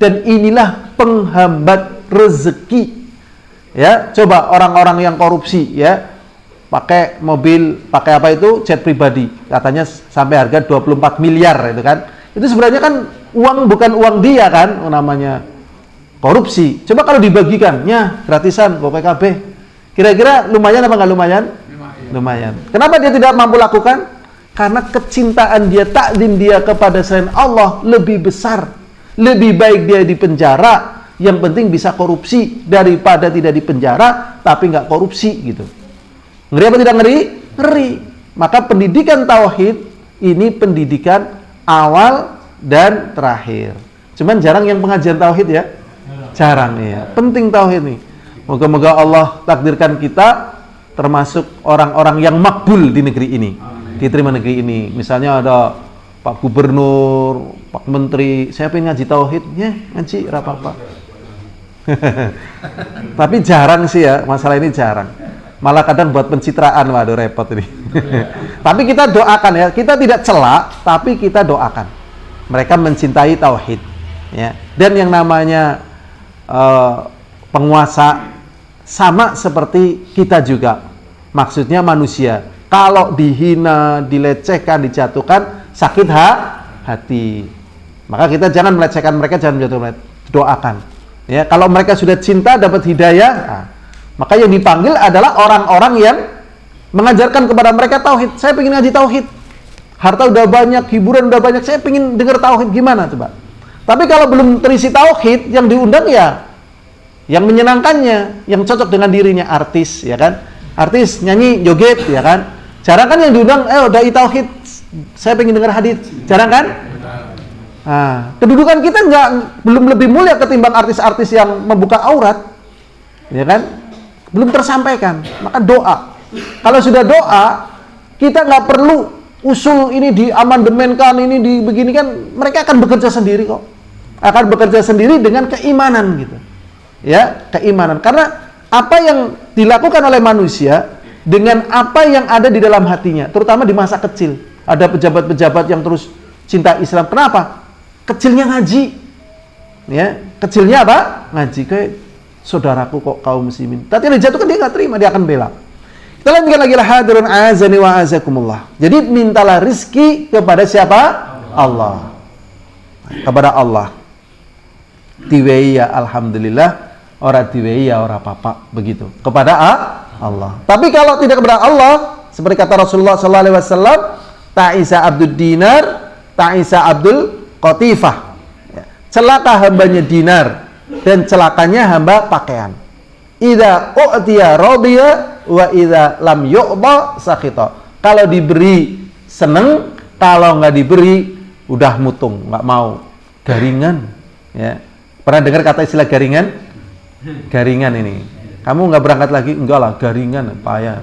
Dan inilah penghambat rezeki. Ya, coba orang-orang yang korupsi ya, pakai mobil, pakai apa itu? Jet pribadi. Katanya sampai harga 24 miliar itu kan. Itu sebenarnya kan uang, bukan uang dia kan, namanya korupsi. Coba kalau dibagikan, ya gratisan, PKB. Kira-kira lumayan apa nggak lumayan? Lumayan. Kenapa dia tidak mampu lakukan? Karena kecintaan dia, takdim dia kepada selain Allah lebih besar. Lebih baik dia di penjara, yang penting bisa korupsi, daripada tidak di penjara, tapi nggak korupsi gitu. Ngeri apa tidak ngeri? Ngeri. Maka pendidikan tauhid ini pendidikan awal dan terakhir. Cuman jarang yang pengajian tauhid ya. Jarang ya. Penting tauhid nih. Moga-moga Allah takdirkan kita termasuk orang-orang yang makbul di negeri ini. Diterima negeri ini. Misalnya ada Pak Gubernur, Pak Menteri, saya pengen ngaji tauhid, ya ngaji apa-apa. Tapi jarang sih ya, masalah ini jarang. Malah kadang buat pencitraan, waduh repot ini. Tapi kita doakan ya, kita tidak celak, tapi kita doakan mereka mencintai tauhid ya. Dan yang namanya penguasa sama seperti kita juga, maksudnya manusia. Kalau dihina, dilecehkan, dijatuhkan, sakit hati. Maka kita jangan melecehkan mereka, jangan menjatuhkan, doakan ya. Kalau mereka sudah cinta, dapat hidayah, maka yang dipanggil adalah orang-orang yang mengajarkan kepada mereka tauhid. Saya pengen ngaji tauhid. Harta udah banyak, hiburan udah banyak, saya pengen dengar tauhid, gimana coba? Tapi kalau belum terisi tauhid, yang diundang ya yang menyenangkannya, yang cocok dengan dirinya, artis, ya kan? Artis nyanyi, joget, ya kan? Jarang kan yang diundang, dai tauhid, saya pengen dengar hadis. Jarang kan? Kedudukan kita belum lebih mulia ketimbang artis-artis yang membuka aurat, ya kan? Belum tersampaikan. Maka doa. Kalau sudah doa, kita nggak perlu usul ini diamandemenkan, ini dibeginikan, mereka akan bekerja sendiri kok. Akan bekerja sendiri dengan keimanan gitu. Ya, keimanan. Karena apa yang dilakukan oleh manusia dengan apa yang ada di dalam hatinya, terutama di masa kecil. Ada pejabat-pejabat yang terus cinta Islam. Kenapa? Kecilnya ngaji. Ya, kecilnya apa? Ngaji. Kayak saudaraku kok kaum muslimin. Tapi yang dijatuhkan dia nggak terima, dia akan bela. Kita lanjutkan lagi, hadirun azani wa azakumullah. Jadi mintalah rizki kepada siapa? Allah. Kepada Allah. Diwei ya alhamdulillah, ora diwei ya ora apa-apa, begitu. Kepada Allah. Tapi kalau tidak kepada Allah, seperti kata Rasulullah sallallahu alaihi wasallam, ta'isa abdud dinar, ta'isa abdul qatifah. Celaka hambanya dinar dan celakanya hamba pakaian. Idza u'tiya radiya wa idza lam yu'ta sakhita. Kalau diberi seneng, kalau nggak diberi udah mutung, nggak mau. Garingan, ya. Pernah dengar kata istilah garingan? Garingan ini. Kamu nggak berangkat lagi? Enggak lah, garingan, payah.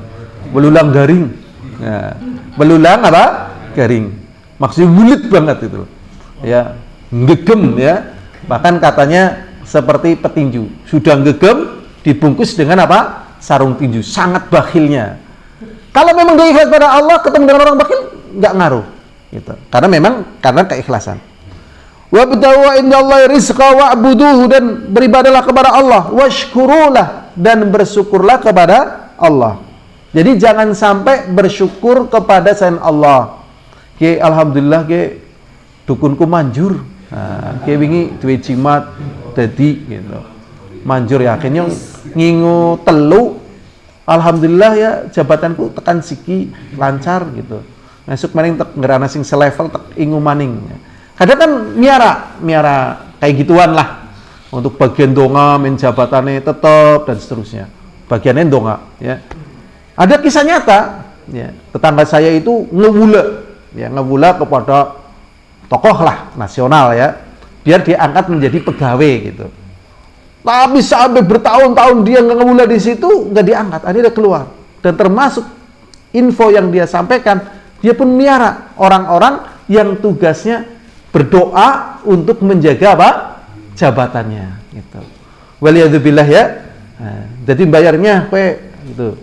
Belulang garing. Ya. Belulang apa? Garing. Maksudnya bulit banget itu. Ya, ngegem ya. Bahkan katanya seperti petinju. Sudah ngegem, dibungkus dengan apa? Sarung tinju. Sangat bakhilnya. Kalau memang dia ikhlas pada Allah, ketemu dengan orang bakhil, nggak ngaruh. Gitu. Karena keikhlasan. Wabtaghu indallahi rizqa wa'buduhu, dan beribadalah kepada Allah, washkurulah, dan bersyukurlah kepada Allah. Jadi jangan sampai bersyukur kepada selain Allah. Alhamdulillah dukunku manjur. Wingi duwe jimat dadi gitu. Manjur yakinnya ngingu telu. Alhamdulillah ya jabatanku tekan siki lancar gitu. Masuk maning tek ngerana sing selevel tek ingu maning. Kadang kan miara kayak gituan lah. Untuk bagian donga men jabatannya tetep dan seterusnya. Bagiannya donga ya. Ada kisah nyata ya, tetangga saya itu ngewula kepada tokoh lah nasional ya, biar diangkat menjadi pegawai gitu. Tapi sampai bertahun-tahun dia ngewula di situ nggak diangkat, akhirnya keluar. Dan termasuk info yang dia sampaikan, dia pun miara orang-orang yang tugasnya berdoa untuk menjaga jabatannya gitu. Waliyadzubillah ya. Jadi bayarnya gitu.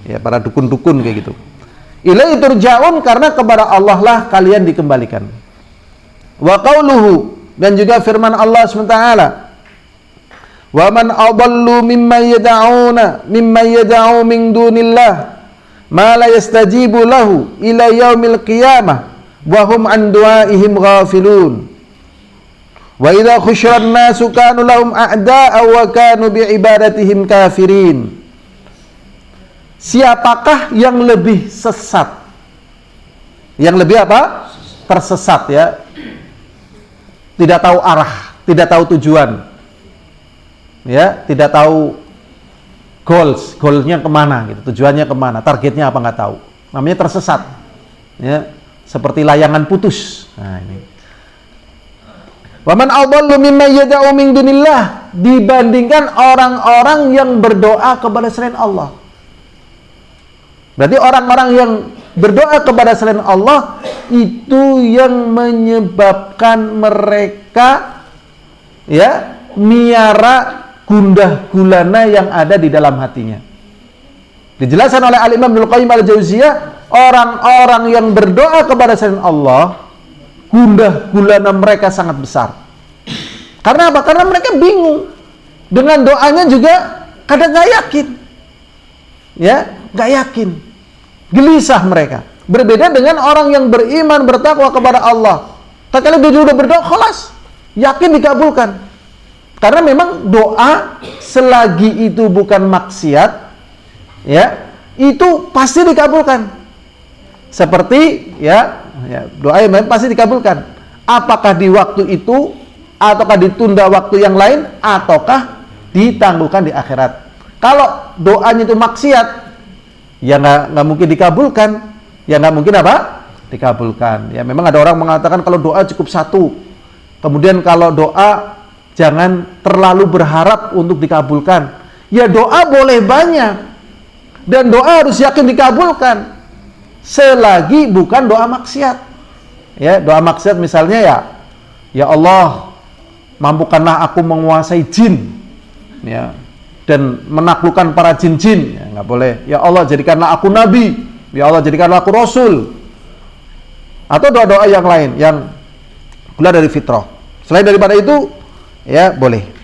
Ya para dukun-dukun kayak gitu. Ilaihi turja'un, karena kepada Allah lah kalian dikembalikan. Wa qauluhu, dan juga firman Allah SWT, wa man adallu mimman yad'u min dunillah ma la yastajibu lahu ila yaumil qiyamah wa hum an du'aihim ghafilun wa idza khusyiran nasu kanu lahum a'da'a wa kanu bi ibadatihim kafirin. Siapakah yang lebih sesat? Yang lebih apa? Tersesat ya. Tidak tahu arah, tidak tahu tujuan. Ya, tidak tahu goalnya kemana gitu, tujuannya kemana, targetnya apa nggak tahu. Namanya tersesat. Ya, seperti layangan putus. Nah, ini. Wa man adallu mimman yad'u min dunillah, dibandingkan orang-orang yang berdoa kepada selain Allah. Berarti orang-orang yang berdoa kepada selain Allah itu yang menyebabkan mereka ya miara gundah gulana yang ada di dalam hatinya. Dijelaskan oleh Al-Imam Ibnu Qayyim Al-Jauziyah, orang-orang yang berdoa kepada selain Allah, gundah gulana mereka sangat besar. Karena apa? Karena mereka bingung. Dengan doanya juga kadang nggak yakin. Ya, nggak yakin. Gelisah mereka. Berbeda dengan orang yang beriman, bertakwa kepada Allah. Tatkala dia sudah berdoa, khalas, yakin dikabulkan. Karena memang doa selagi itu bukan maksiat, ya, itu pasti dikabulkan. Seperti ya doa yang pasti dikabulkan. Apakah di waktu itu, ataukah ditunda waktu yang lain, ataukah ditangguhkan di akhirat. Kalau doanya itu maksiat, ya nggak mungkin dikabulkan, ya nggak mungkin apa? Dikabulkan. Ya memang ada orang mengatakan kalau doa cukup satu. Kemudian kalau doa jangan terlalu berharap untuk dikabulkan. Ya doa boleh banyak, dan doa harus yakin dikabulkan selagi bukan doa maksiat. Ya doa maksiat misalnya ya Allah mampukanlah aku menguasai jin, ya, dan menaklukkan para jin-jin, ya, nggak boleh. Ya Allah jadikanlah aku nabi, ya Allah jadikanlah aku rasul, atau doa-doa yang lain yang keluar dari fitrah. Selain daripada itu, ya boleh.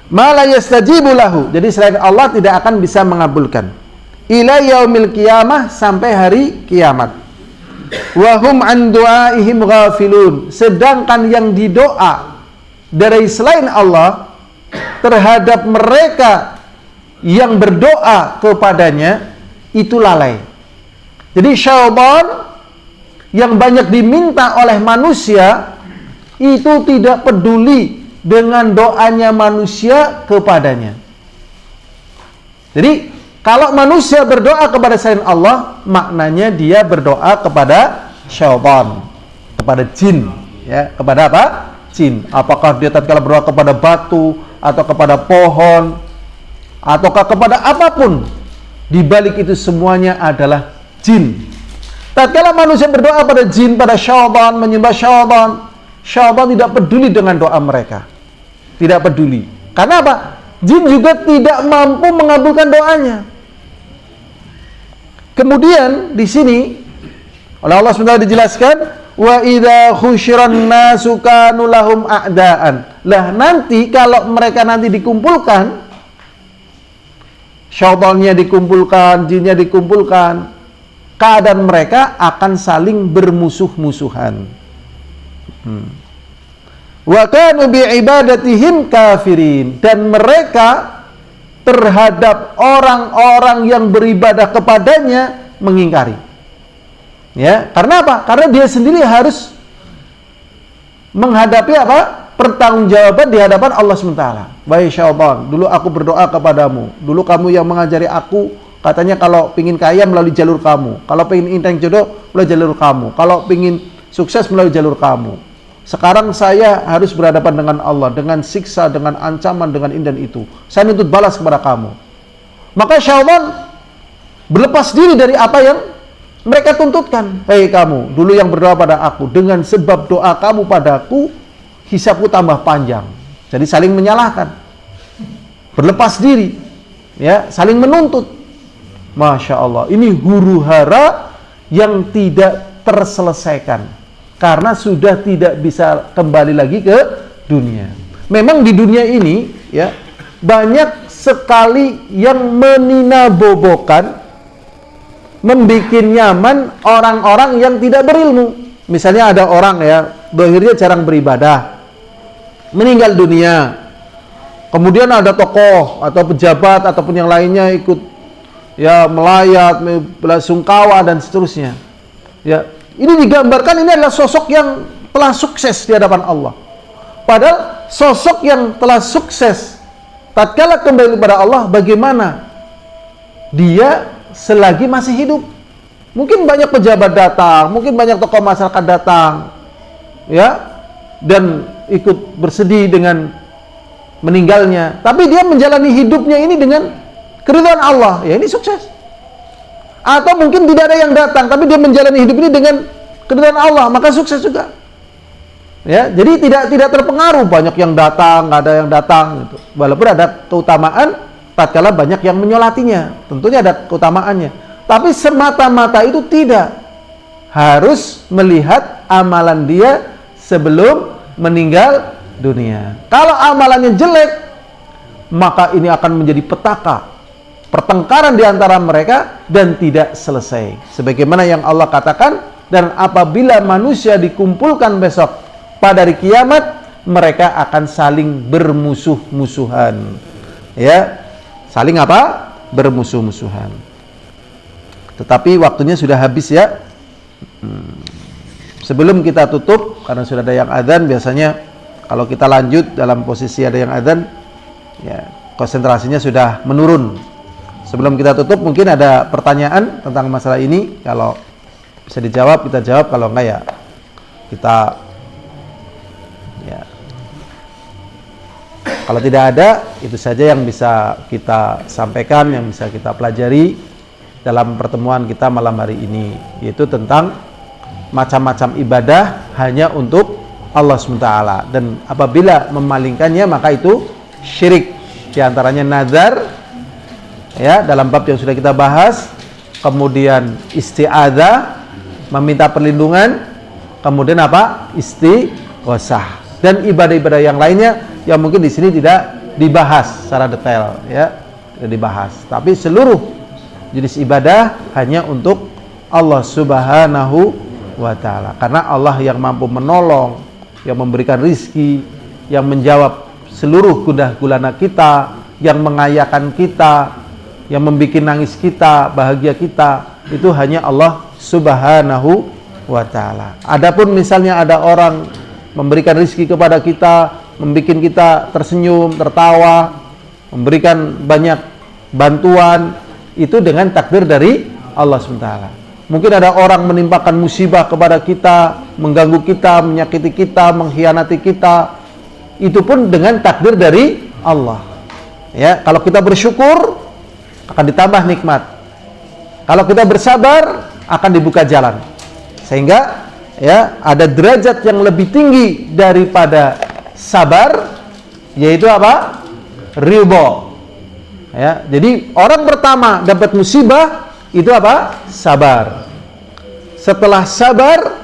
Ma la yastajibu lahu, jadi selain Allah tidak akan bisa mengabulkan. Ila yaumil qiyamah, sampai hari kiamat. Wa hum an du'aihim ghafilun, sedangkan yang didoa dari selain Allah terhadap mereka yang berdoa kepadanya itu lalai. Jadi syaitan yang banyak diminta oleh manusia itu tidak peduli dengan doanya manusia kepadanya. Jadi kalau manusia berdoa kepada selain Allah, maknanya dia berdoa kepada syaitan, kepada jin, ya, kepada apa? Jin. Apakah dia tatkala berdoa kepada batu atau kepada pohon ataukah kepada apapun, di balik itu semuanya adalah jin. Tatkala manusia berdoa pada jin, pada syaitan, menyembah syaitan, syaitan tidak peduli dengan doa mereka. Tidak peduli. Karena apa? Jin juga tidak mampu mengabulkan doanya. Kemudian di sini oleh Allah SWT dijelaskan, wa idza khusyiran nasu kanu lahum a'daan. Lah nanti kalau mereka nanti dikumpulkan, syaitannya dikumpulkan, jinnya dikumpulkan, keadaan mereka akan saling bermusuh-musuhan. Wa kanu bi'ibadatihim kafirin, dan mereka terhadap orang-orang yang beribadah kepadanya mengingkari. Ya, karena apa? Karena dia sendiri harus menghadapi apa? Pertanggungjawaban di hadapan Allah SWT. Baik syaitan, dulu aku berdoa kepadamu, dulu kamu yang mengajari aku, katanya kalau pingin kaya melalui jalur kamu, kalau pingin inteng jodoh melalui jalur kamu, kalau pingin sukses melalui jalur kamu. Sekarang saya harus berhadapan dengan Allah, dengan siksa, dengan ancaman, dengan ini dan itu. Saya nuntut balas kepada kamu. Maka syaitan berlepas diri dari apa yang mereka tuntutkan. Hei kamu, dulu yang berdoa pada aku, dengan sebab doa kamu padaku, hisabku tambah panjang. Jadi saling menyalahkan, berlepas diri, ya, saling menuntut. Masya Allah, ini huru hara yang tidak terselesaikan. Karena sudah tidak bisa kembali lagi ke dunia. Memang di dunia ini, ya, banyak sekali yang meninabobokan, membuat nyaman orang-orang yang tidak berilmu. Misalnya ada orang, ya, dohirnya jarang beribadah, meninggal dunia, kemudian ada tokoh atau pejabat ataupun yang lainnya ikut, ya, melayat, belasungkawa dan seterusnya. Ya, ini digambarkan ini adalah sosok yang telah sukses di hadapan Allah. Padahal sosok yang telah sukses tatkala kembali kepada Allah, bagaimana dia selagi masih hidup? Mungkin banyak pejabat datang, mungkin banyak tokoh masyarakat datang, ya, dan ikut bersedih dengan meninggalnya. Tapi dia menjalani hidupnya ini dengan keridhaan Allah. Ya, ini sukses. Atau mungkin tidak ada yang datang, tapi dia menjalani hidup ini dengan keridhaan Allah, maka sukses juga. Ya, jadi tidak terpengaruh banyak yang datang, nggak ada yang datang gitu. Walaupun ada keutamaan tatkala banyak yang menyolatinya, tentunya ada keutamaannya. Tapi semata-mata itu tidak. Harus melihat amalan dia sebelum meninggal dunia. Kalau amalannya jelek, maka ini akan menjadi petaka pertengkaran di antara mereka dan tidak selesai. Sebagaimana yang Allah katakan, dan apabila manusia dikumpulkan besok pada hari kiamat, mereka akan saling bermusuh-musuhan. Ya, saling apa? Bermusuh-musuhan. Tetapi waktunya sudah habis, ya. Sebelum kita tutup, karena sudah ada yang adzan, biasanya kalau kita lanjut dalam posisi ada yang adzan, ya, konsentrasinya sudah menurun. Sebelum kita tutup, mungkin ada pertanyaan tentang masalah ini. Kalau bisa dijawab, kita jawab. Kalau enggak, ya kita, ya, kalau tidak ada, itu saja yang bisa kita sampaikan, yang bisa kita pelajari dalam pertemuan kita malam hari ini, yaitu tentang macam-macam ibadah hanya untuk Allah SWT. Dan apabila memalingkannya, maka itu syirik. Di antaranya nazar, ya, dalam bab yang sudah kita bahas, kemudian isti'adzah, meminta perlindungan, kemudian apa? Istighosah, dan ibadah-ibadah yang lainnya yang mungkin di sini tidak dibahas secara detail, ya, tidak dibahas. Tapi seluruh jenis ibadah hanya untuk Allah Subhanahu wa Ta'ala, karena Allah yang mampu menolong, yang memberikan rizki, yang menjawab seluruh gundah gulana kita, yang mengayakan kita, yang membuat nangis kita, bahagia kita, itu hanya Allah Subhanahu wa Ta'ala. Adapun misalnya ada orang memberikan rezeki kepada kita, membuat kita tersenyum, tertawa, memberikan banyak bantuan, itu dengan takdir dari Allah SWT. Mungkin ada orang menimpakan musibah kepada kita, mengganggu kita, menyakiti kita, mengkhianati kita, itu pun dengan takdir dari Allah. Ya, kalau kita bersyukur akan ditambah nikmat. Kalau kita bersabar akan dibuka jalan. Sehingga, ya, ada derajat yang lebih tinggi daripada sabar, yaitu apa? Ridho. Ya, jadi orang pertama dapat musibah itu apa? Sabar. Setelah sabar,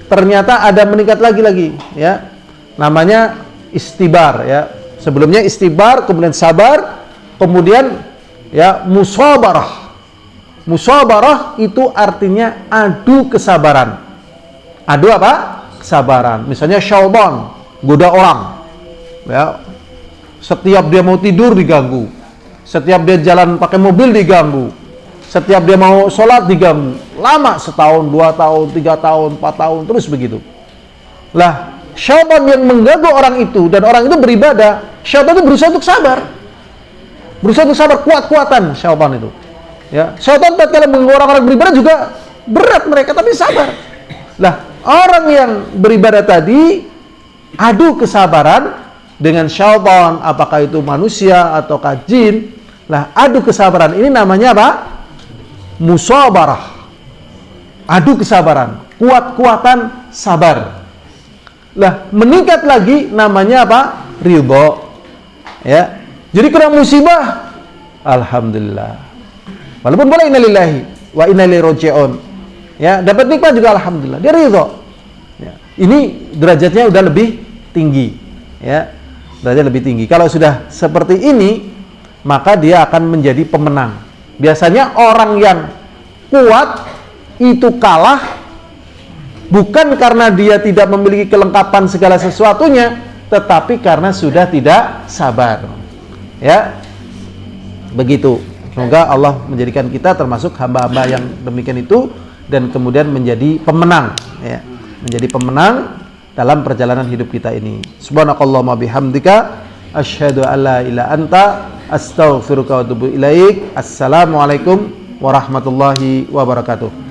ternyata ada meningkat lagi ya. Namanya istibar ya. Sebelumnya istibar, kemudian sabar, kemudian ya musabarah. Musabarah itu artinya adu kesabaran. Adu apa? Kesabaran. Misalnya syaitan goda orang. Ya. Setiap dia mau tidur diganggu. Setiap dia jalan pakai mobil diganggu. Setiap dia mau sholat diganggu. Lama, setahun, 2 tahun, 3 tahun, 4 tahun, terus begitu. Lah, syaitan yang mengganggu orang itu, dan orang itu beribadah, syaitan itu berusaha untuk sabar. Berusaha untuk sabar, kuat-kuatan syaitan itu. Ya, syaitan tatkala mengganggu orang-orang beribadah juga berat mereka, tapi sabar. Lah, orang yang beribadah tadi, adu kesabaran dengan syaitan, apakah itu manusia ataukah jin. Lah, adu kesabaran ini namanya apa? Musabarah. Adu kesabaran, kuat-kuatan sabar. Lah, meningkat lagi namanya apa? Ridho. Ya. Jadi kena musibah, alhamdulillah. Walaupun boleh innalillahi wa inna ilaihi raji'un. Ya, dapat nikmat juga alhamdulillah. Dia ridho. Ya. Ini derajatnya udah lebih tinggi. Ya. Derajat lebih tinggi. Kalau sudah seperti ini, maka dia akan menjadi pemenang. Biasanya orang yang kuat itu kalah bukan karena dia tidak memiliki kelengkapan segala sesuatunya, tetapi karena sudah tidak sabar. Ya, begitu. Semoga Allah menjadikan kita termasuk hamba-hamba yang demikian itu dan kemudian menjadi pemenang. Ya, menjadi pemenang dalam perjalanan hidup kita ini. Subhanakallahumma bihamdika asyhadu an la ilaha anta astaghfiruka wa atubu ilaik. Assalamualaikum warahmatullahi wabarakatuh.